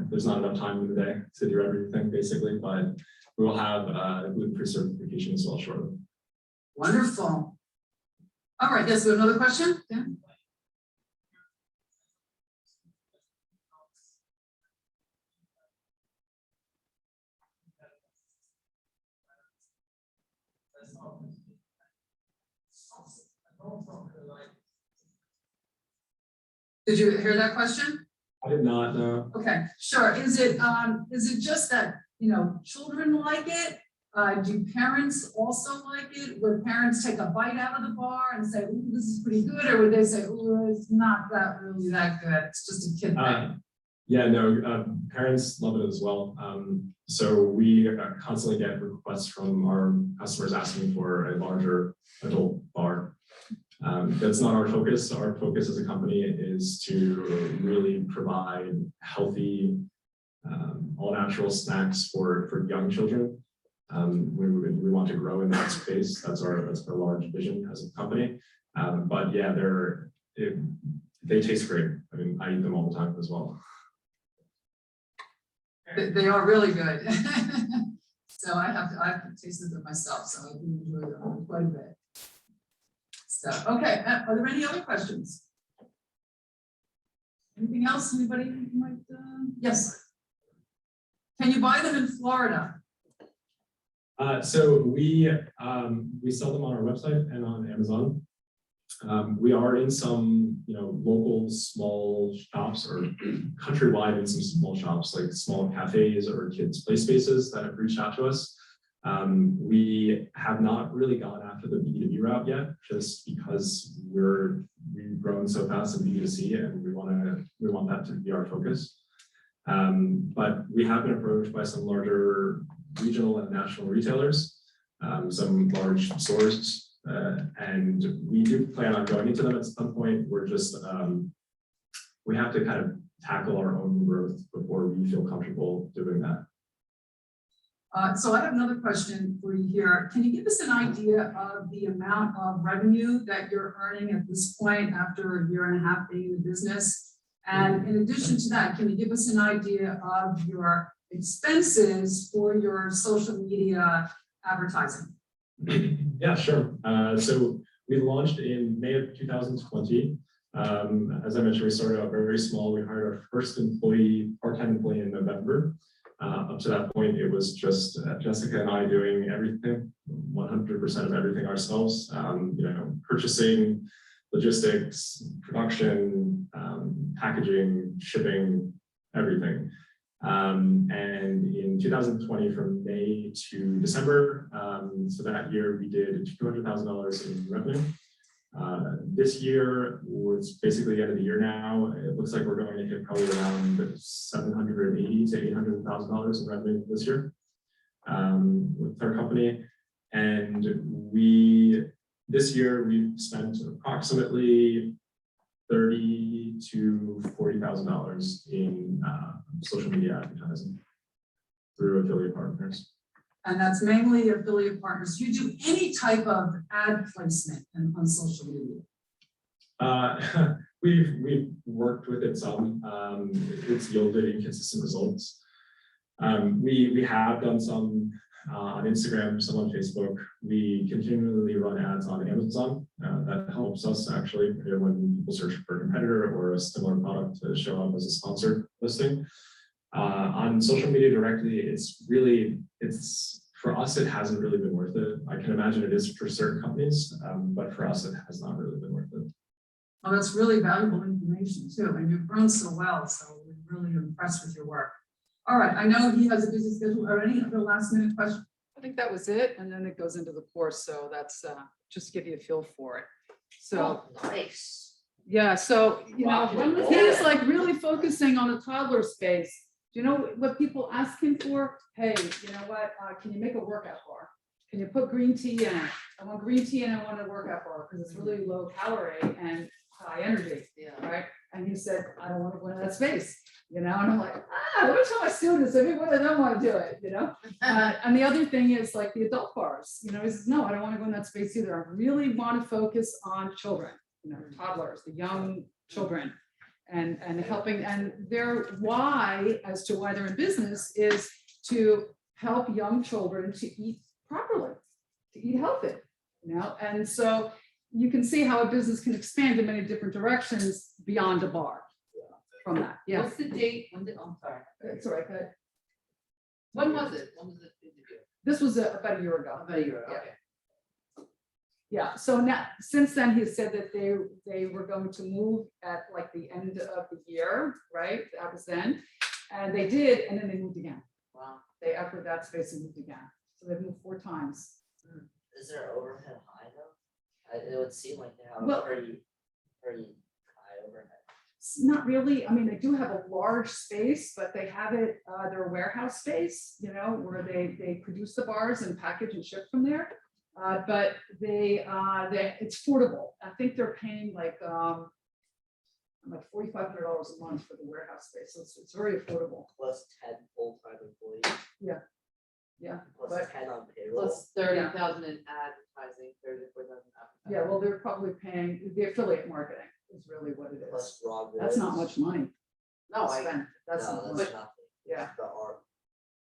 There's not enough time in the day to do everything basically, but we will have gluten-free certification as well shortly. Wonderful. All right, yes, we have another question? Yeah. Did you hear that question? I did not know. Okay, sure. Is it just that, children like it? Do parents also like it? Would parents take a bite out of the bar and say, "Ooh, this is pretty good," or would they say, "Ooh, it's not really that good. It's just a kid thing"? Yeah, no, parents love it as well. So we constantly get requests from our customers asking for a larger adult bar. That's not our focus. Our focus as a company is to really provide healthy, all natural snacks for young children. We want to grow in that space. That's our large vision as a company. But yeah, they taste great. I mean, I eat them all the time as well. They are really good. So I've tasted them myself, so I do enjoy them quite a bit. So, okay, are there any other questions? Anything else, anybody might, yes? Can you buy them in Florida? So we sell them on our website and on Amazon. We are in some, local small shops or countrywide in some small shops, like small cafes or kids' play spaces that have reached out to us. We have not really gone after the B2B route yet, just because we've grown so fast in B2C and we want that to be our focus. But we have been approached by some larger regional and national retailers, some large stores. And we do plan on going into them at some point. We're just, we have to kind of tackle our own growth before we feel comfortable doing that. So I have another question for you here. Can you give us an idea of the amount of revenue that you're earning at this point after a year and a half being in the business? And in addition to that, can you give us an idea of your expenses for your social media advertising? Yeah, sure. So we launched in May of 2020. As I mentioned, we started out very small. We hired our first part-time employee in November. Up to that point, it was just Jessica and I doing everything, 100% of everything ourselves. Purchasing, logistics, production, packaging, shipping, everything. And in 2020, from May to December, so that year we did $200,000 in revenue. This year was basically the end of the year now. It looks like we're going to hit probably around $780,000 to $800,000 in revenue this year with our company. And this year we've spent approximately $30,000 to $40,000 in social media advertising through affiliate partners. And that's mainly affiliate partners. Do you do any type of ad placement on social media? We've worked with it some. It's yielded inconsistent results. We have done some on Instagram, some on Facebook. We continually run ads on Amazon. That helps us actually when people search for a competitor or a similar product to show up as a sponsored listing. On social media directly, it's for us, it hasn't really been worth it. I can imagine it is for certain companies, but for us, it has not really been worth it. Well, that's really valuable information too. And you've grown so well, so we're really impressed with your work. All right, I know he has a busy schedule. Are any other last minute questions? I think that was it. And then it goes into the course. So that's just give you a feel for it. So Nice. yeah, so one of the things like really focusing on the toddler space. Do you know what people ask him for? Hey, you know what? Can you make a workout bar? Can you put green tea in it? I want green tea and I want a workout bar because it's really low calorie and high energy, Yeah. right? And he said, I don't want to go into that space, and I'm like, let me tell my students, every one of them want to do it, And the other thing is like the adult bars, he says, no, I don't want to go in that space either. I really want to focus on children, toddlers, the young children. And helping, and their why as to why they're in business is to help young children to eat properly, to eat healthy, and so you can see how a business can expand in many different directions beyond a bar from that. Yeah. What's the date? I'm sorry. It's all right. Good. When was it? When was it? This was about a year ago. About a year ago. Yeah. Okay. Yeah, so now, since then, he said that they were going to move at like the end of the year, right? That was then, and they did, and then they moved again. Wow. They after that space they moved again, so they've moved 4 times. Is there overhead high though? It would seem like they have Well- a pretty high overhead. Not really. I mean, they do have a large space, but they have it, their warehouse space, you know, where they produce the bars and package and ship from there. But it's affordable. I think they're paying like $4,500 a month for the warehouse space. So it's very affordable. Plus 10 full-time employees. Yeah, Plus but 10 on payroll. Plus 30,000 in advertising, 34,000 advertising. yeah, well, they're probably paying the affiliate marketing is really what it is. Plus raw goods. That's not much money. No, to I, spend. That's No, not that's much. nothing. Yeah. The art.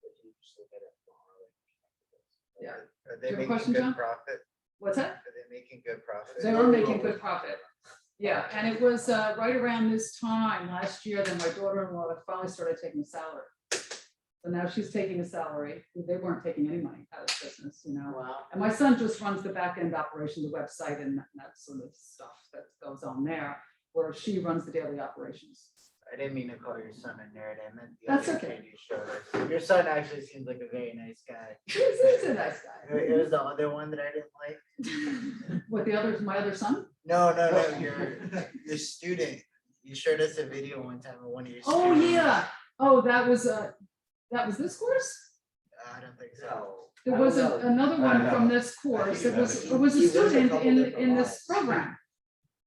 If you just look at it from our perspective. Yeah. Are Do they you have a making question, good John? profit? What's that? Are they making good profit? They were making good profit. Yeah, and it was right around this time last year that my daughter-in-law finally started taking a salary. So now she's taking a salary. They weren't taking any money out of business, you know. wow. And my son just runs the back end operation, the website and that sort of stuff that goes on there, where she runs the daily operations. I didn't mean to call your son a nerd. I meant the That's other okay. kid you showed us. Your son actually seems like a very nice guy. He's a nice guy. It was the other one that I didn't like. What, the others, my other son? No, your student. You showed us a video one time of one of your Oh, students. yeah. Oh, that was this course? I don't think so. No. There I was don't know. another one know. from this I course. think It you was, have it was He a lives a student couple in different this lives. program.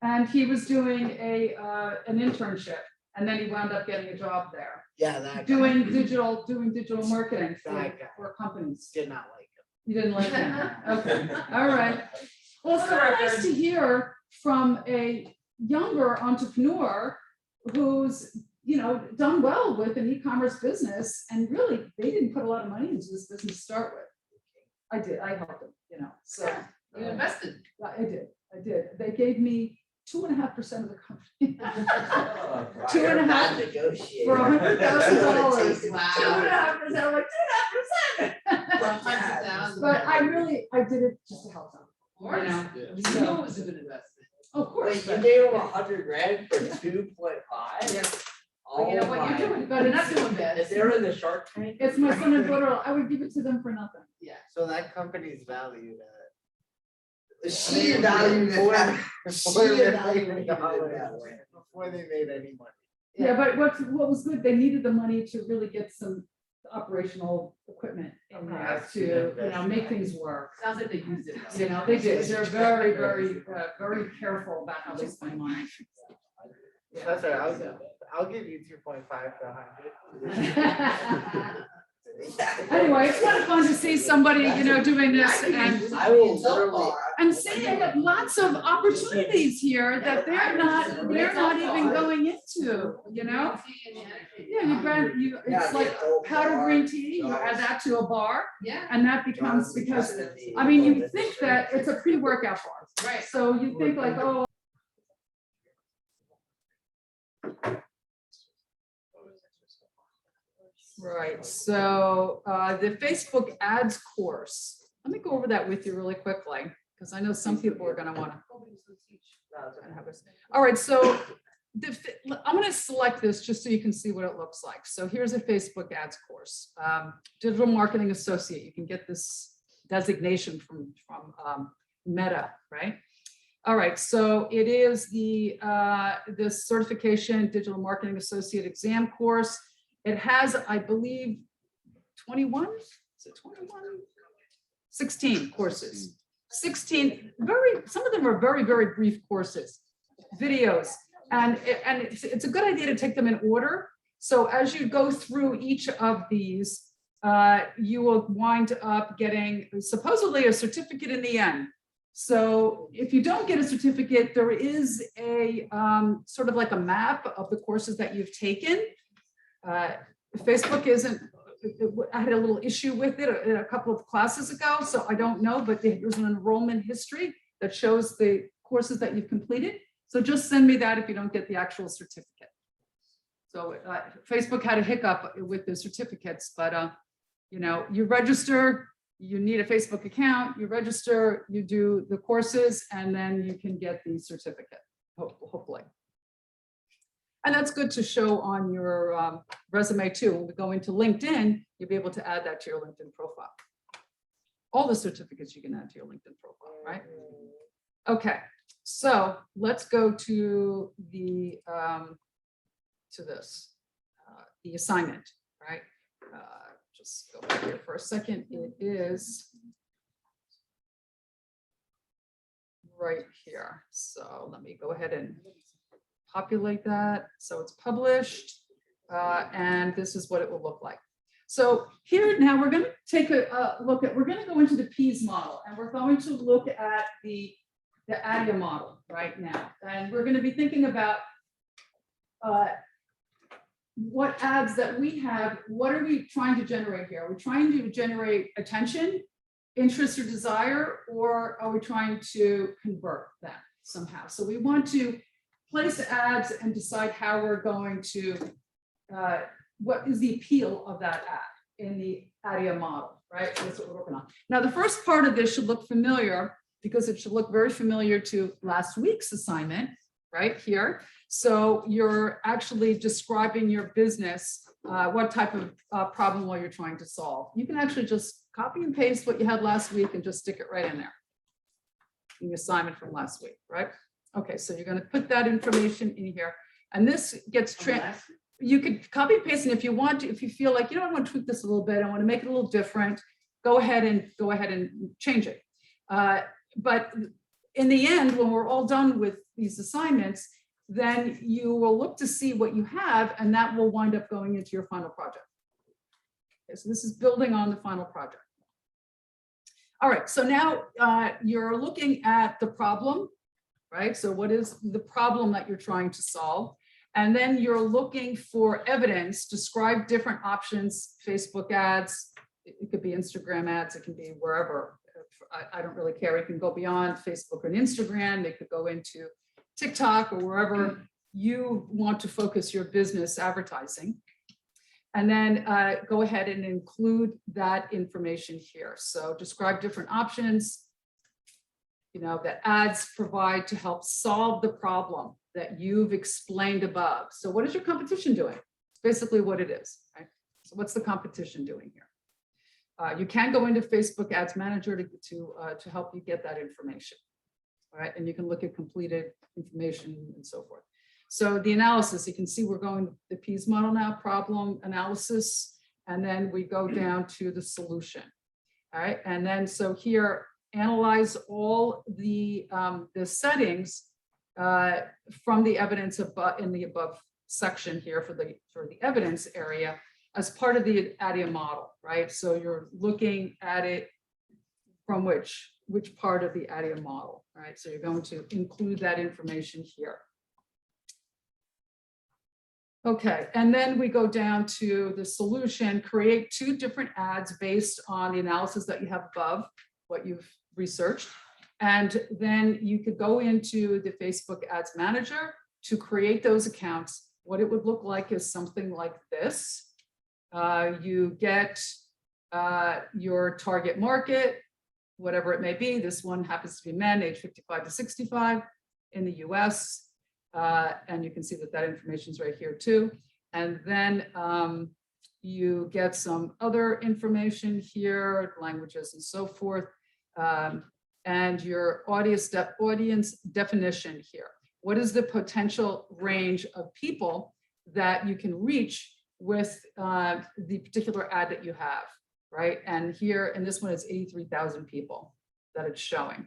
And he was doing an internship, and then he wound up getting a job there, Yeah, that guy. doing digital marketing That guy. for companies. Did not like him. You didn't like him? Okay, all right. Well, it's For the kind of nice record. to hear from a younger entrepreneur who's, you know, done well with an e-commerce business, and really, they didn't put a lot of money into this business to start with. I did, I helped them, you know, so. You invested. I did. They gave me 2.5% of the company. Wow, 2.5 you're a bad negotiator. for $100,000. Wow. 2.5%, I'm like, 2.5%. For 100,000. But I did it just to help them. Of course. know. You know it was a good investment. Of course. Wait, you but- gave him $100,000 for 2.5? Yeah. But you know what, you're doing, but you're not doing bad. If they're in the Shark Tank. It's my son and daughter. I would give it to them for nothing. Yeah. So that company's valued at. She valued it at- Before she they evaluated made it that dollars, way. before they made any money. Yeah, but what was good, they needed the money to really get some operational equipment in there to, you know, make things work. Sounds like they used it. You know, they did. They're very, very, very careful about how they spend money. Yeah. That's all right, So- I'll give you 2.5 for 100. Anyway, it's kind of fun to see somebody, you know, doing this and I will literally. I'm seeing lots of opportunities here that they're not even going into, you know? Yeah, it's like powdered green tea, you add that to a bar, Yeah, and that becomes, because, I mean, you think that it's a pre-workout bar. right. So you think like, oh. Right, so the Facebook ads course, let me go over that with you really quickly, because I know some people are gonna wanna. All right, so I'm gonna select this just so you can see what it looks like. So here's a Facebook ads course. Digital Marketing Associate, you can get this designation from Meta, right? All right, so it is the certification Digital Marketing Associate exam course. It has, I believe, 21, is it 21? 16 courses. 16, some of them are very, very brief courses, videos. And it's a good idea to take them in order. So as you go through each of these, you will wind up getting supposedly a certificate in the end. So if you don't get a certificate, there is a sort of like a map of the courses that you've taken. Facebook isn't, I had a little issue with it a couple of classes ago, so I don't know, but there's an enrollment history that shows the courses that you've completed. So just send me that if you don't get the actual certificate. So Facebook had a hiccup with the certificates, but you know, you register, you need a Facebook account, you register, you do the courses, and then you can get the certificate, hopefully. And that's good to show on your resume too. When we go into LinkedIn, you'll be able to add that to your LinkedIn profile. All the certificates you can add to your LinkedIn profile, right? Okay, so let's go to the to this, the assignment, right? Just go back here for a second. It is right here. So let me go ahead and populate that. So it's published, and this is what it will look like. So here now we're going to take a look at, we're going to go into the Pease model, and we're going to look at the ADIA model right now. And we're going to be thinking about what ads that we have, what are we trying to generate here? Are we trying to generate attention, interest, or desire, or are we trying to convert them somehow? So we want to place ads and decide how we're going to, what is the appeal of that ad in the ADIA model, right? That's what we're working on. Now, the first part of this should look familiar because it should look very familiar to last week's assignment, right here. So you're actually describing your business, what type of problem you're trying to solve. You can actually just copy and paste what you had last week and just stick it right in there. The assignment from last week, right? Okay, so you're going to put that information in here, and this gets you could copy and paste, and if you want to, if you feel like, you know, I want to tweak this a little bit, I want to make it a little different, go ahead and change it. But in the end, when we're all done with these assignments, then you will look to see what you have, and that will wind up going into your final project. Okay, so this is building on the final project. All right, so now you're looking at the problem, right? So what is the problem that you're trying to solve? And then you're looking for evidence, describe different options, Facebook ads, it could be Instagram ads, it can be wherever. I don't really care. It can go beyond Facebook and Instagram. They could go into TikTok or wherever you want to focus your business advertising. And then go ahead and include that information here. So describe different options, you know, that ads provide to help solve the problem that you've explained above. So what is your competition doing? It's basically what it is, right? So what's the competition doing here? You can go into Facebook Ads Manager to help you get that information, all right? And you can look at completed information and so forth. So the analysis, you can see we're going to the Pease model now, problem analysis, and then we go down to the solution, all right? And then so here, analyze all the settings from the evidence above in the above section here for the evidence area as part of the ADIA model, right? So you're looking at it from which part of the ADIA model, right? So you're going to include that information here. Okay, and then we go down to the solution, create 2 different ads based on the analysis that you have above, what you've researched. And then you could go into the Facebook Ads Manager to create those accounts. What it would look like is something like this. You get your target market, whatever it may be. This one happens to be men age 55 to 65 in the US. And you can see that information is right here too. And then you get some other information here, languages and so forth. And your audience definition here. What is the potential range of people that you can reach with the particular ad that you have, right? And here, and this one is 83,000 people that it's showing.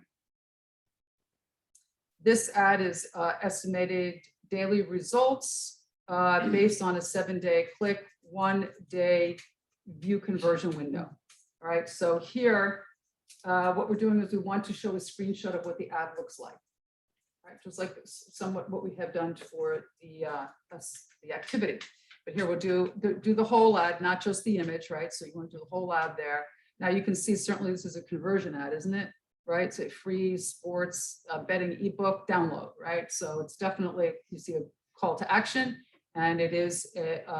This ad is estimated daily results based on a 7-day click, 1-day view conversion window. All right, so here, what we're doing is we want to show a screenshot of what the ad looks like. Right, just like somewhat what we have done for the activity. But here we'll do the whole ad, not just the image, right? So you want to do the whole ad there. Now you can see certainly this is a conversion ad, isn't it? Right, so free sports betting ebook download, right? So it's definitely, you see a call to action, and it is a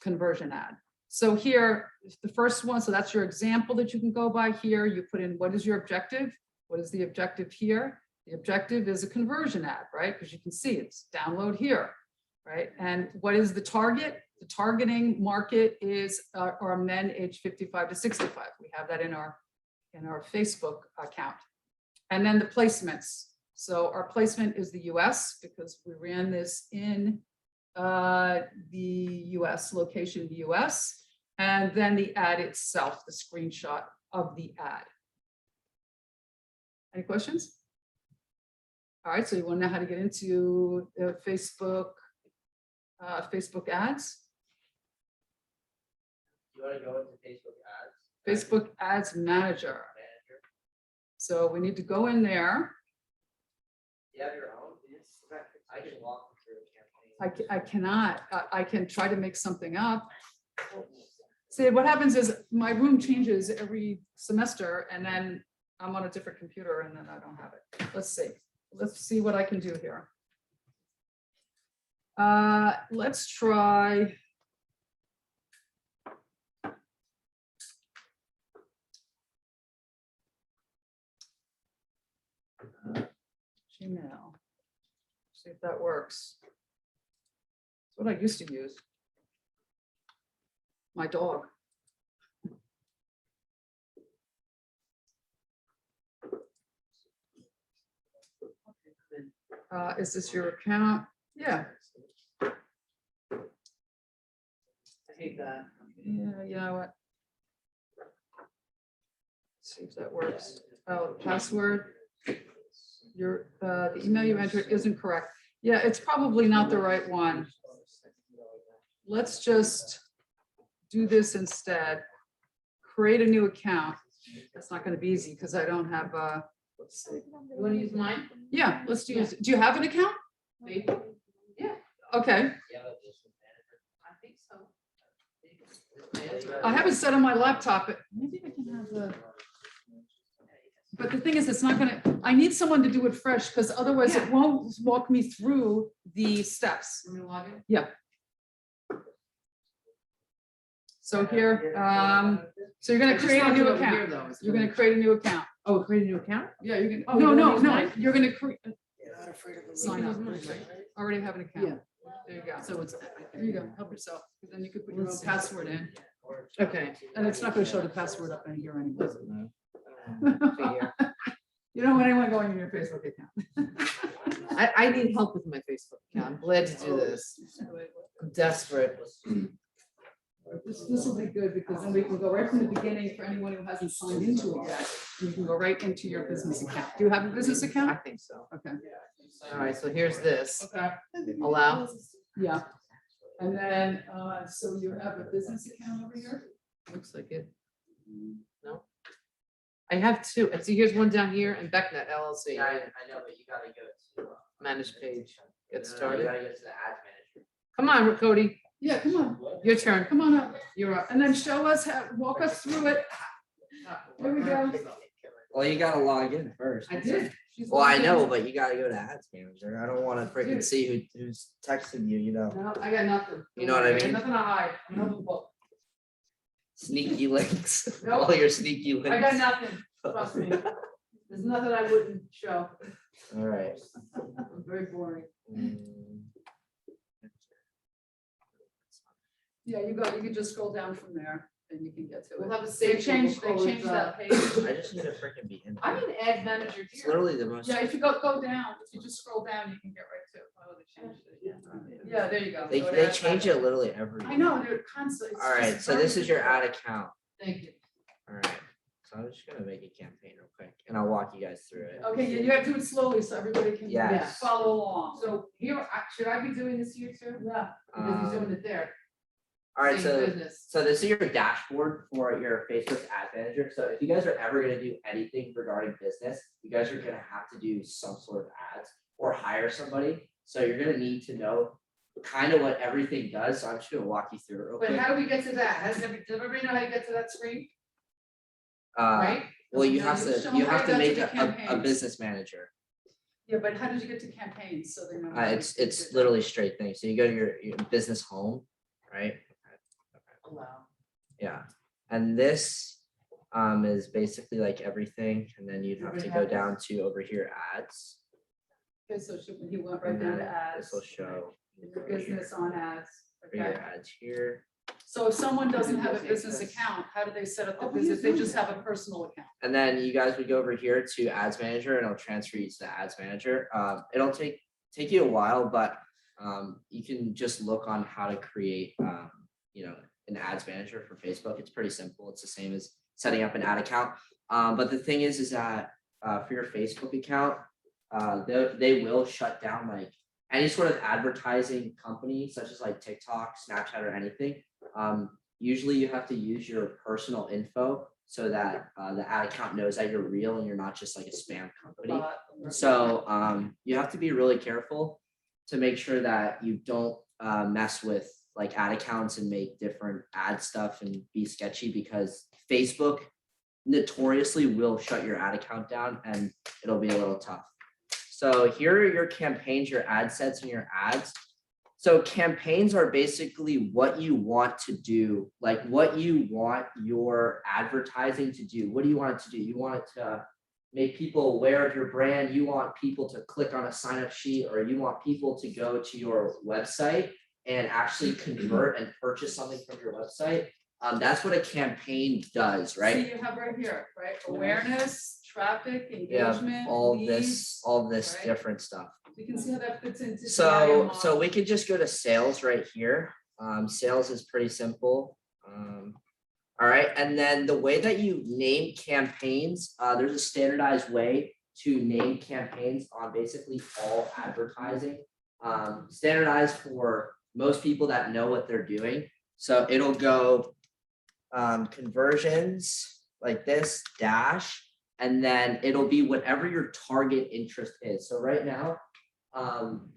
conversion ad. So here, the first one, so that's your example that you can go by here. You put in what is your objective? What is the objective here? The objective is a conversion ad, right? Because you can see it's download here, right? And what is the target? The targeting market is are men aged 55 to 65. We have that in our Facebook account. And then the placements. So our placement is the US because we ran this in the US, location the US, and then the ad itself, the screenshot of the ad. Any questions? All right, so you want to know how to get into Facebook ads? You wanna go into Facebook ads? Facebook Ads Manager. Manager, So we need to go in there. you have your own, I can walk you through a campaign. I cannot, I can try to make something up. See, what happens is my room changes every semester and then I'm on a different computer and then I don't have it. Let's see what I can do here. Let's try. Gmail. See if that works. It's what I used to use. My dog. Is this your account? Yeah. I hate that. Yeah, you know what? See if that works. Oh, password. Your, the email you entered isn't correct. Yeah, it's probably not the right one. Let's just do this instead. Create a new account. That's not going to be easy because I don't have, let's see. You wanna use mine? Yeah, let's do it. Do you have an account? Facebook? Yeah, Okay. You have a business manager? I think so. I have it set on my laptop, but maybe I can have the. But the thing is, it's not gonna, I need someone to do it fresh because otherwise it Yeah. won't walk me through the steps. I'm gonna log in. So here, so you're gonna create a new account. You're gonna create a new account. Oh, create a new account? Yeah, you're gonna, Oh, no, you no, wanna use no, mine? you're gonna create, You're not afraid of. sign up. Use mine, right? Already have an account. Yeah. There you go. So it's. There you go, help yourself. Then you could put your own Let's see. password in. Okay. And it's not gonna show the password up in here anyway. Figure. You don't want anyone going in your Facebook account. I need help with my Facebook account. I'm glad to do this. I'm desperate. This will be good because then we can go right from the beginning for anyone who hasn't signed into it yet. You can go right into your business account. Do you have a business I account? think so. Okay. All right, so here's this. Okay. Allow. Yeah. And then, so you have a business account over here? Looks like it. No. I have two. And see, here's one down here and BeckNet LLC. Yeah, I know, but you gotta go to. Manage page. Get You started. gotta go to the ads manager. Come on, Cody. Yeah, come on, Your turn. come on up. You're up. And then show us how, walk us through it. There we go. Well, you gotta log in first. I did. She's Well, I logged in. know, but you gotta go to ads manager. I don't wanna freaking Dude. see who's texting you, you know, No, I got nothing. You know what I I got mean? Nothing to hide. I'm an open book. sneaky links, Nope. all your sneaky links. I got nothing, trust me. There's nothing I wouldn't show. Alright. I'm very boring. Yeah, you can just scroll down from there and you can get to We'll it. have a They save. changed that page. I just need to freaking be in. I'm an ad manager It's here. literally the most. Yeah, if you go down, if you just scroll down, you can get right to it. Oh, they changed it. Yeah, there you go. They, Go to they ad change manager. it literally every. I know, they're constantly. it's Alright, just so very this is your difficult. ad account. Thank you. Alright, so I'm just gonna make a campaign real quick and I'll walk you guys through it. Okay, you have to do it slowly so everybody can Yes. follow along. So here, should I be doing this here too? Yeah, Because he's doing it there. Alright, Same so. business. So this is your dashboard for your Facebook ad manager. So if you guys are ever gonna do anything regarding business, you guys are gonna have to do some sort of ads or hire somebody. So you're gonna need to know kind of what everything does. So I'm just gonna walk you through it real But quick. how do we get to that? Does everybody know how to get to that screen? Uh, Right? well, you No, have you to, just you don't have to write make that to a campaigns. business manager. yeah, but how did you get to campaigns so they know? how to It's do it? literally straight thing. So you go to your business home, right? Allow. Yeah, and this is basically like everything, and then you'd have to go down to over here ads. Okay, so he went right And down to then ads. this will show Your business on ads, for your okay, ads here. So if someone doesn't have a business account, how do they set up the business? They just have a personal account. And then you guys would go over here to ads manager and it'll transfer you to the ads manager. It'll take you a while, but you can just look on how to create an ads manager for Facebook. It's pretty simple. It's the same as setting up an ad account. But the thing is that for your Facebook account, they will shut down like any sort of advertising company, such as like TikTok, Snapchat, or anything. Usually you have to use your personal info so that the ad account knows that you're real and you're not just like a spam company. So you have to be really careful to make sure that you don't mess with like ad accounts and make different ad stuff and be sketchy, because Facebook notoriously will shut your ad account down and it'll be a little tough. So here are your campaigns, your ad sets, and your ads. So campaigns are basically what you want to do, like what you want your advertising to do. What do you want it to do? You want it to make people aware of your brand. You want people to click on a sign up sheet, or you want people to go to your website and actually convert and purchase something from your website. That's what a campaign does, So right? you have right here, right? Awareness, traffic, Yeah, engagement, all leads. this right? different stuff. You can see how that fits into. the So IO so model. we could just go to sales right here. Sales is pretty simple. All right, and then the way that you name campaigns, there's a standardized way to name campaigns on basically all advertising. Standardized for most people that know what they're doing. So it'll go conversions like this dash, and then it'll be whatever your target interest is. So right now,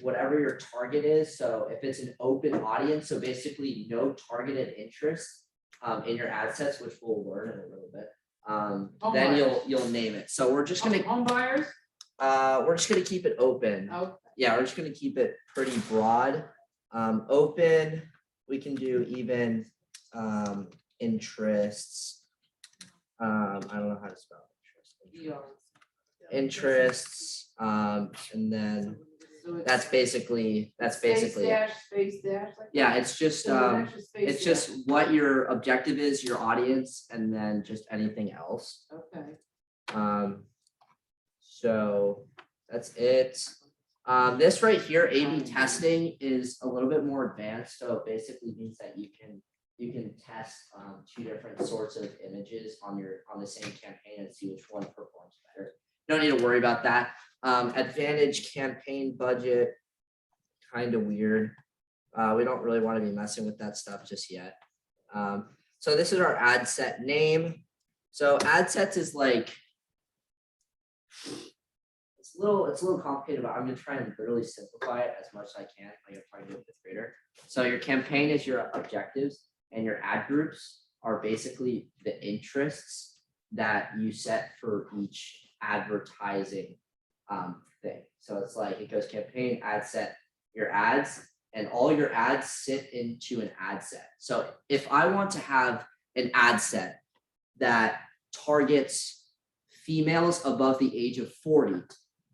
whatever your target is. So if it's an open audience, so basically no targeted interest in your ad sets, which we'll learn in a little bit. Then you'll name it. So we're just gonna Home buyers. we're just gonna keep it open. Oh, Yeah, we're just gonna keep it pretty broad. Open, we can do even interests. I don't know how to spell interests, and then that's basically it. Space dash. Like Yeah, that? it's just So it actually space it's dash. just what your objective is, your audience, and then just anything else. Okay. So that's it. This right here, A/B testing, is a little bit more advanced. So it basically means that you can test two different sorts of images on the same campaign and see which one performs better. Don't need to worry about that. Advantage campaign budget, kind of weird. We don't really want to be messing with that stuff just yet. So this is our ad set name. So ad sets is like, it's a little complicated, but I'm gonna try and literally simplify it as much as I can, like I'm trying to do with fifth grader. So your campaign is your objectives, and your ad groups are basically the interests that you set for each advertising thing. So it's like it goes campaign, ad set, your ads, and all your ads sit into an ad set. So if I want to have an ad set that targets females above the age of 40,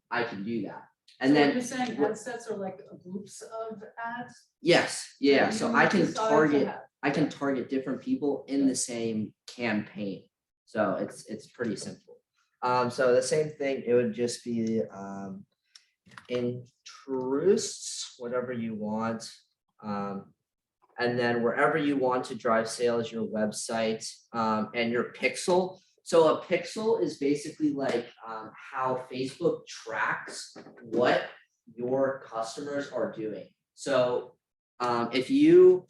I can do that. And So then you're saying ad sets are like groups of ads? yes, yeah. You So I can decide to target have- target different people in the same campaign. So it's pretty simple. So the same thing, it would just be interests, whatever you want. And then wherever you want to drive sales, your website, and your pixel. So a pixel is basically like how Facebook tracks what your customers are doing. So if you,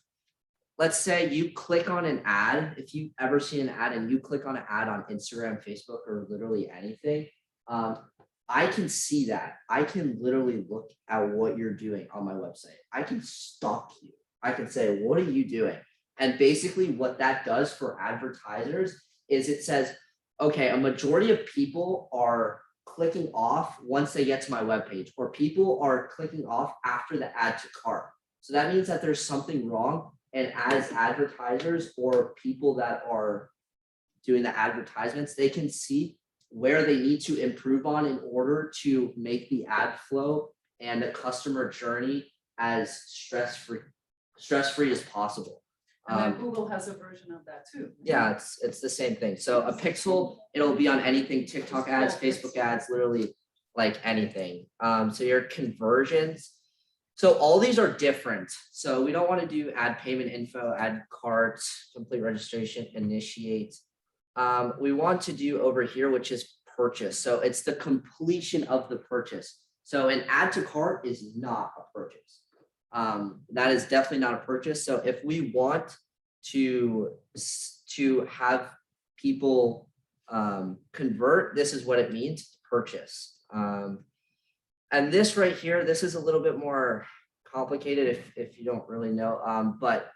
let's say you click on an ad, if you've ever seen an ad and you click on an ad on Instagram, Facebook, or literally anything, I can see that. I can literally look at what you're doing on my website. I can stalk you. I can say, what are you doing? And basically what that does for advertisers is it says, okay, a majority of people are clicking off once they get to my webpage, or people are clicking off after the add to cart. So that means that there's something wrong. And as advertisers or people that are doing the advertisements, they can see where they need to improve on in order to make the ad flow and the customer journey as stress-free as possible. And then Um, Google has a version of that too. yeah, it's the same thing. So a pixel, it'll be on anything, TikTok ads, Facebook ads, literally like anything. So your conversions. So all these are different. So we don't want to do add payment info, add carts, complete registration, initiate. We want to do over here, which is purchase. So it's the completion of the purchase. So an add to cart is not a purchase. That is definitely not a purchase. So if we want to have people convert, this is what it means, purchase. And this right here, this is a little bit more complicated if you don't really know. But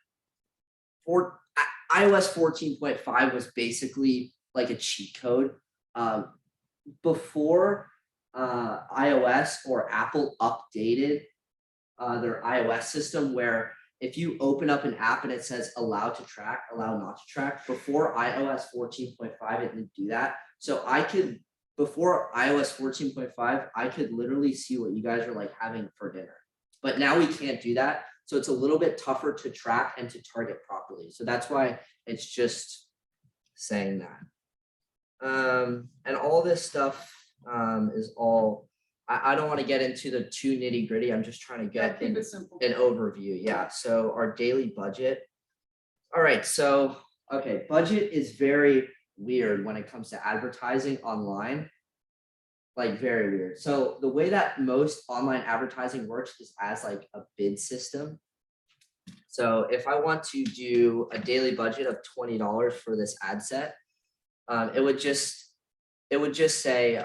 for iOS 14.5 was basically like a cheat code. Before iOS or Apple updated their iOS system, where if you open up an app and it says allow to track, allow not to track, before iOS 14.5, it didn't do that. So I could, before iOS 14.5, I could literally see what you guys are like having for dinner. But now we can't do that. So it's a little bit tougher to track and to target properly. So that's why it's just saying that. And all this stuff is all, I don't want to get into the too nitty gritty. I'm just trying to Yeah, get keep it simple. an overview. Yeah. So our daily budget. All right. So, okay. Budget is very weird when it comes to advertising online. Like very weird. So the way that most online advertising works is as like a bid system. So if I want to do a daily budget of $20 for this ad set, it would just say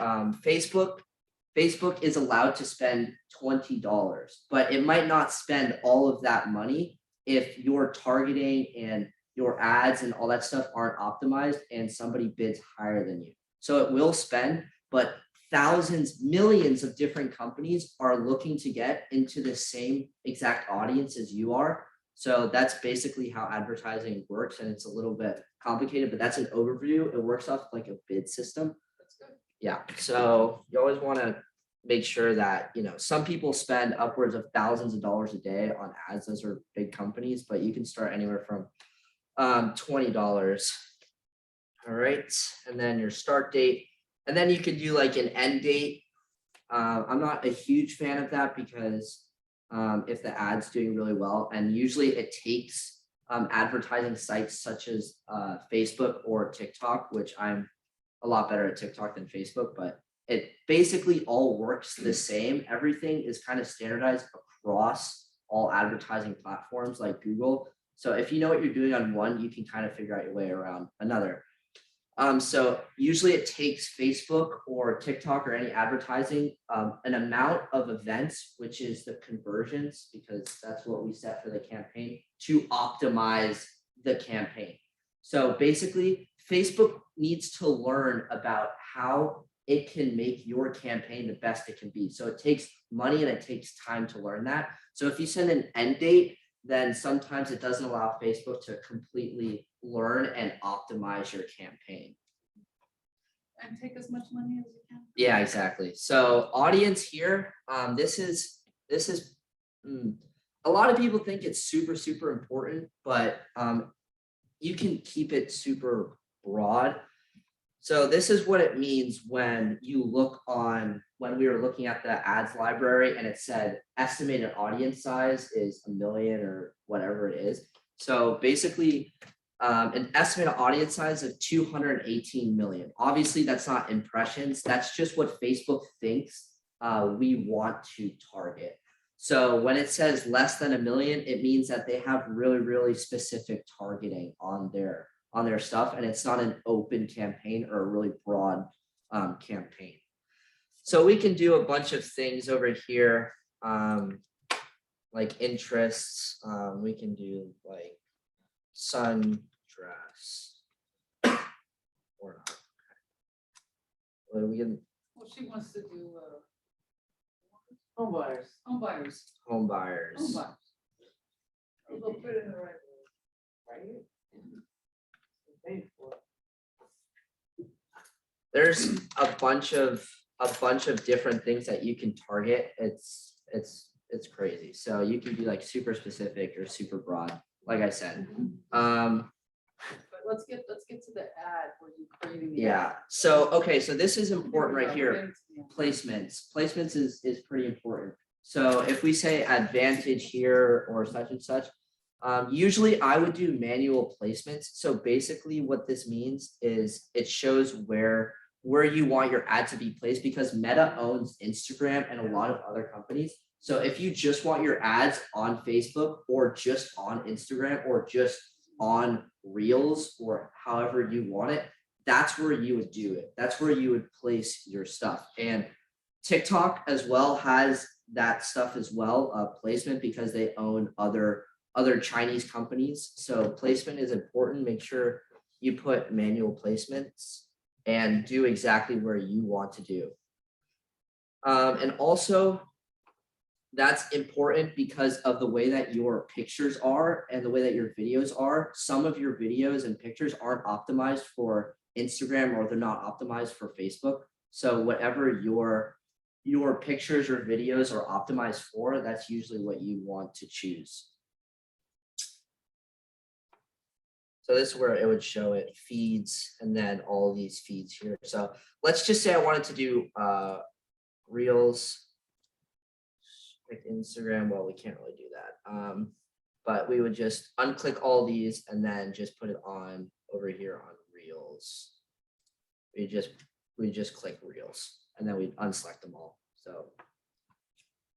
Facebook is allowed to spend $20, but it might not spend all of that money if your targeting and your ads and all that stuff aren't optimized and somebody bids higher than you. So it will spend, but thousands, millions of different companies are looking to get into the same exact audience as you are. So that's basically how advertising works. And it's a little bit complicated, but that's an overview. It works off like a bid system. Yeah, so you always want to make sure that, you know, some people spend upwards of thousands of dollars a day on ads. Those are big companies, but you can start anywhere from $20. All right, and then your start date, and then you can do like an end date. I'm not a huge fan of that because if the ad's doing really well, and usually it takes advertising sites such as Facebook or TikTok, which I'm a lot better at TikTok than Facebook, but it basically all works the same. Everything is kind of standardized across all advertising platforms like Google. So if you know what you're doing on one, you can kind of figure out your way around another. So usually it takes Facebook or TikTok or any advertising, an amount of events, which is the conversions, because that's what we set for the campaign, to optimize the campaign. So basically, Facebook needs to learn about how it can make your campaign the best it can be. So it takes money and it takes time to learn that. So if you send an end date, then sometimes it doesn't allow Facebook to completely learn and optimize your campaign. And take as much money as you can. Yeah, exactly. So audience here, this is a lot of people think it's super important, but you can keep it super broad. So this is what it means when you look on, when we were looking at the ads library and it said estimated audience size is 1 million or whatever it is. So basically an estimated audience size of 218 million. Obviously that's not impressions. That's just what Facebook thinks we want to target. So when it says less than 1 million, it means that they have really specific targeting on their stuff, and it's not an open campaign or a really broad campaign. So we can do a bunch of things over here, like interests. We can do like sundress or not. Well, we can Well, she wants to do Home buyers. home buyers. home buyers. Home buyers. We'll put it in the right way, right? Pay for it. There's a bunch of different things that you can target. It's crazy. So you can be like super specific or super broad. like I said. But let's get to the ad where you're creating the Yeah, ad. so, okay, so this is important right Here we go, we're here. getting to the end. Placements is pretty important. So if we say advantage here or such and such, usually I would do manual placements. So basically what this means is it shows where you want your ad to be placed, because Meta owns Instagram and a lot of other companies. So if you just want your ads on Facebook or just on Instagram or just on Reels or however you want it, that's where you would do it. That's where you would place your stuff. And TikTok as well has that stuff as well, placement, because they own other Chinese companies. So placement is important. Make sure you put manual placements and do exactly where you want to do. And also, that's important because of the way that your pictures are and the way that your videos are. Some of your videos and pictures aren't optimized for Instagram, or they're not optimized for Facebook. So whatever your pictures or videos are optimized for, that's usually what you want to choose. So this is where it would show it feeds and then all these feeds here. So let's just say I wanted to do Reels, like Instagram. Well, we can't really do that. But we would just unclick all these and then just put it on over here on Reels. We just click Reels and then we unselect them all. So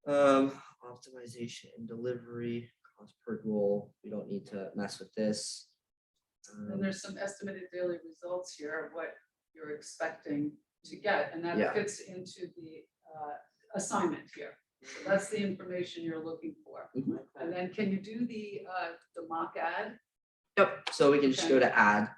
optimization and delivery, cost per goal. We don't need to mess with this. And there's some estimated daily results here of what you're expecting to get, and that Yeah. fits into the assignment here. So that's the information you're looking for. Mhm. And then can you do the mock ad? Yep, so we can just go to add.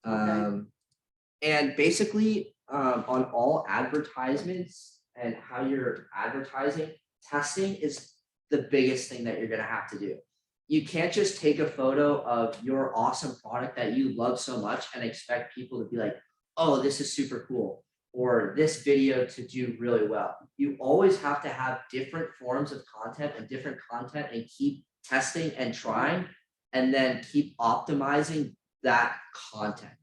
And basically, on all advertisements and how you're advertising, testing is the biggest thing that you're gonna have to do. You can't just take a photo of your awesome product that you love so much and expect people to be like, oh, this is super cool, or this video to do really well. You always have to have different forms of content and keep testing and trying, and then keep optimizing that content.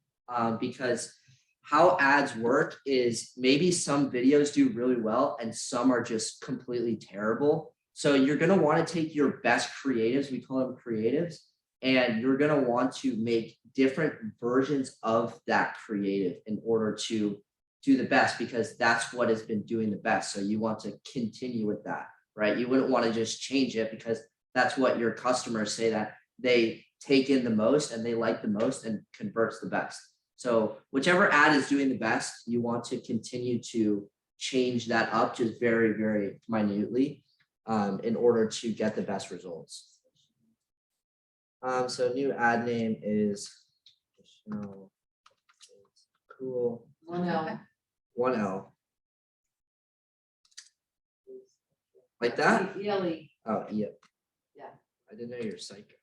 Because how ads work is maybe some videos do really well and some are just completely terrible. So you're going to want to take your best creatives, we call them creatives, and you're going to want to make different versions of that creative in order to do the best, because that's what has been doing the best. So you want to continue with that, right? You wouldn't want to just change it because that's what your customers say that they take in the most and they like the most and converts the best. So whichever ad is doing the best, you want to continue to change that up just very, very minutely. In order to get the best results. So new ad name is cool. 1L. 1L. Like that? Yelly. Oh, yeah. Yeah. I didn't know you're psycho.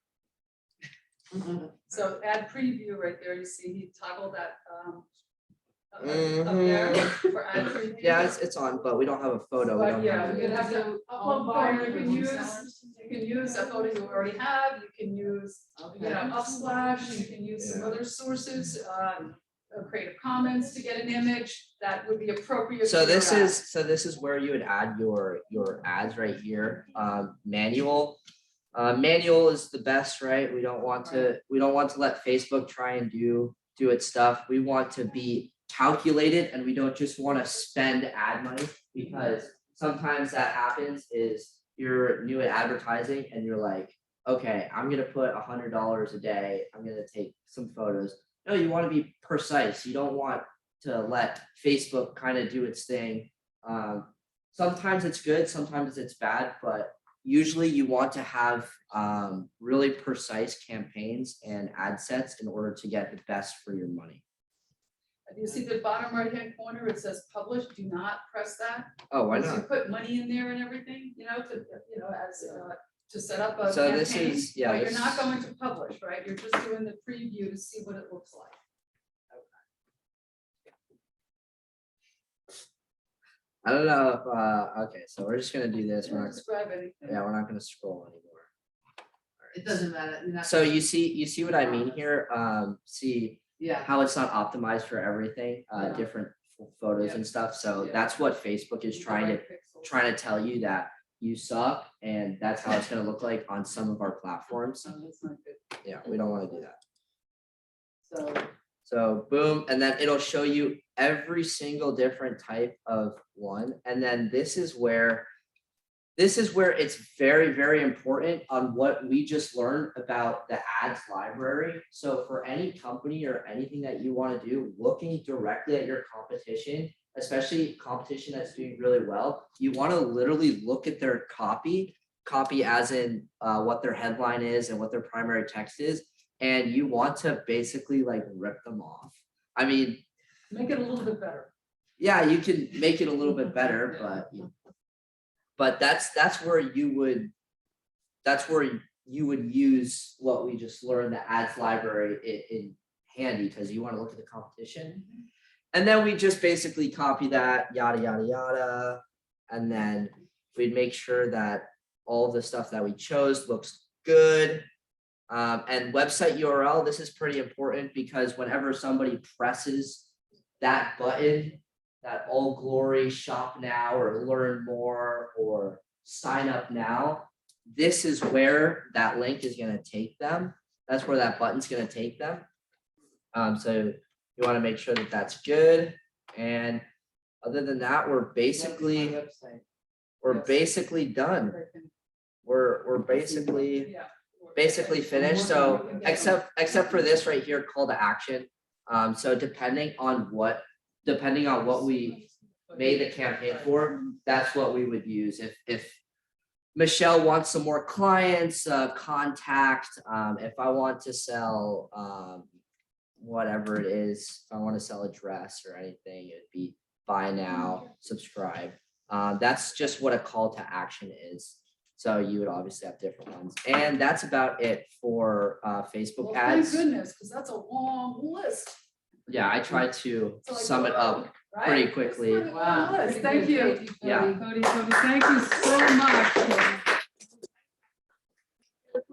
So ad preview right there, you see he toggled that up there for ad preview. Yeah, it's on, but we don't have a photo. We But don't yeah, have you it. can have to upload photo, you can use a photo you already have, you can use, Upsplash, you can use some Yeah. other sources, creative comments to get an image that would be appropriate. So for your this ad. is where you would add your ads right here. Manual. Manual is the best, right? We don't want to let Facebook try and do its stuff. We want to be calculated, and we don't just want to spend ad money, because sometimes that happens is you're new at advertising and you're like, okay, I'm gonna put $100 a day. I'm gonna take some photos. No, you want to be precise. You don't want to let Facebook kind of do its thing. Sometimes it's good, sometimes it's bad, but usually you want to have really precise campaigns and ad sets in order to get the best for your money. Do you see the bottom right-hand corner? It says publish, do not press that. Oh, why Because you not? put money in there and everything, to set up a So this campaign, is, yeah, but you're this- not going to publish, right? You're just doing the preview to see what it looks like. I don't know if, okay, so we're just gonna do this. We're Don't not, describe anything. yeah, we're not gonna scroll anymore. All It doesn't matter. you're not- So you see what I mean here? See Yeah. how it's not optimized for everything, different photos and stuff. So Yeah. that's what Facebook is trying to tell you, that you suck, and that's how it's gonna look like on some of our platforms. Oh, that's not good. Yeah, we don't wanna do that. So, So boom, and then it'll show you every single different type of one. And then this is where it's very, very important on what we just learned about the ads library. So for any company or anything that you want to do, looking directly at your competition, especially competition that's doing really well, you want to literally look at their copy as in what their headline is and what their primary text is. And you want to basically like rip them off. I mean, make it a little bit better. yeah, you can make it a little bit better, but that's where you would use what we just learned, the ads library in handy, because you want to look at the competition. And then we just basically copy that, yada, yada, yada. And then we'd make sure that all the stuff that we chose looks good. And website URL, this is pretty important because whenever somebody presses that button, that all glory shop now or learn more or sign up now, this is where that link is going to take them. That's where that button's going to take them. So you want to make sure that that's good. And other than that, we're basically done. We're basically finished. So except for this right here, call to action. So depending on what we made the campaign for, that's what we would use. If Michelle wants some more clients, contact. If I want to sell whatever it is, if I want to sell a dress or anything, it'd be buy now, subscribe. That's just what a call to action is. So you would obviously have different ones. And that's about it for Facebook Well, thank ads. goodness, because that's a long list. Yeah, I tried to It's like, sum it up right? pretty It's quickly. really a long list. Thank you. Yeah. Cody, thank you so much.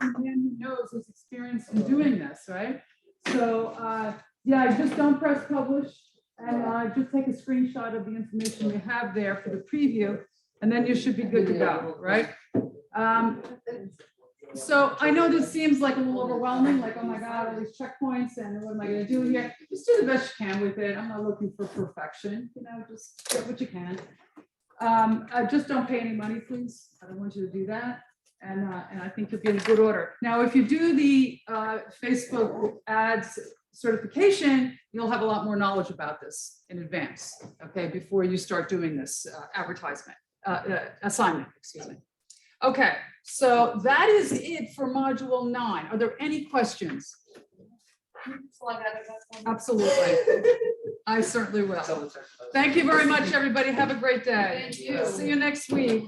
Man who knows his experience in doing this, right? So, yeah, just don't press publish and just take a screenshot of the information you have there for the preview, and then you should be good to go, right? So I know this seems like a little overwhelming, like, oh my God, all these checkpoints and what am I gonna do here? Just do the best you can with it. I'm not looking for perfection, just get what you can. Just don't pay any money, please. I don't want you to do that. And I think you'll be in good order. Now, if you do the Facebook ads certification, you'll have a lot more knowledge about this in advance, okay, before you start doing this assignment, excuse me. Okay, so that is it for module 9. Are there any questions? Absolutely. I certainly will. Thank you very much, everybody. Have a great day. Thank you. See you next week.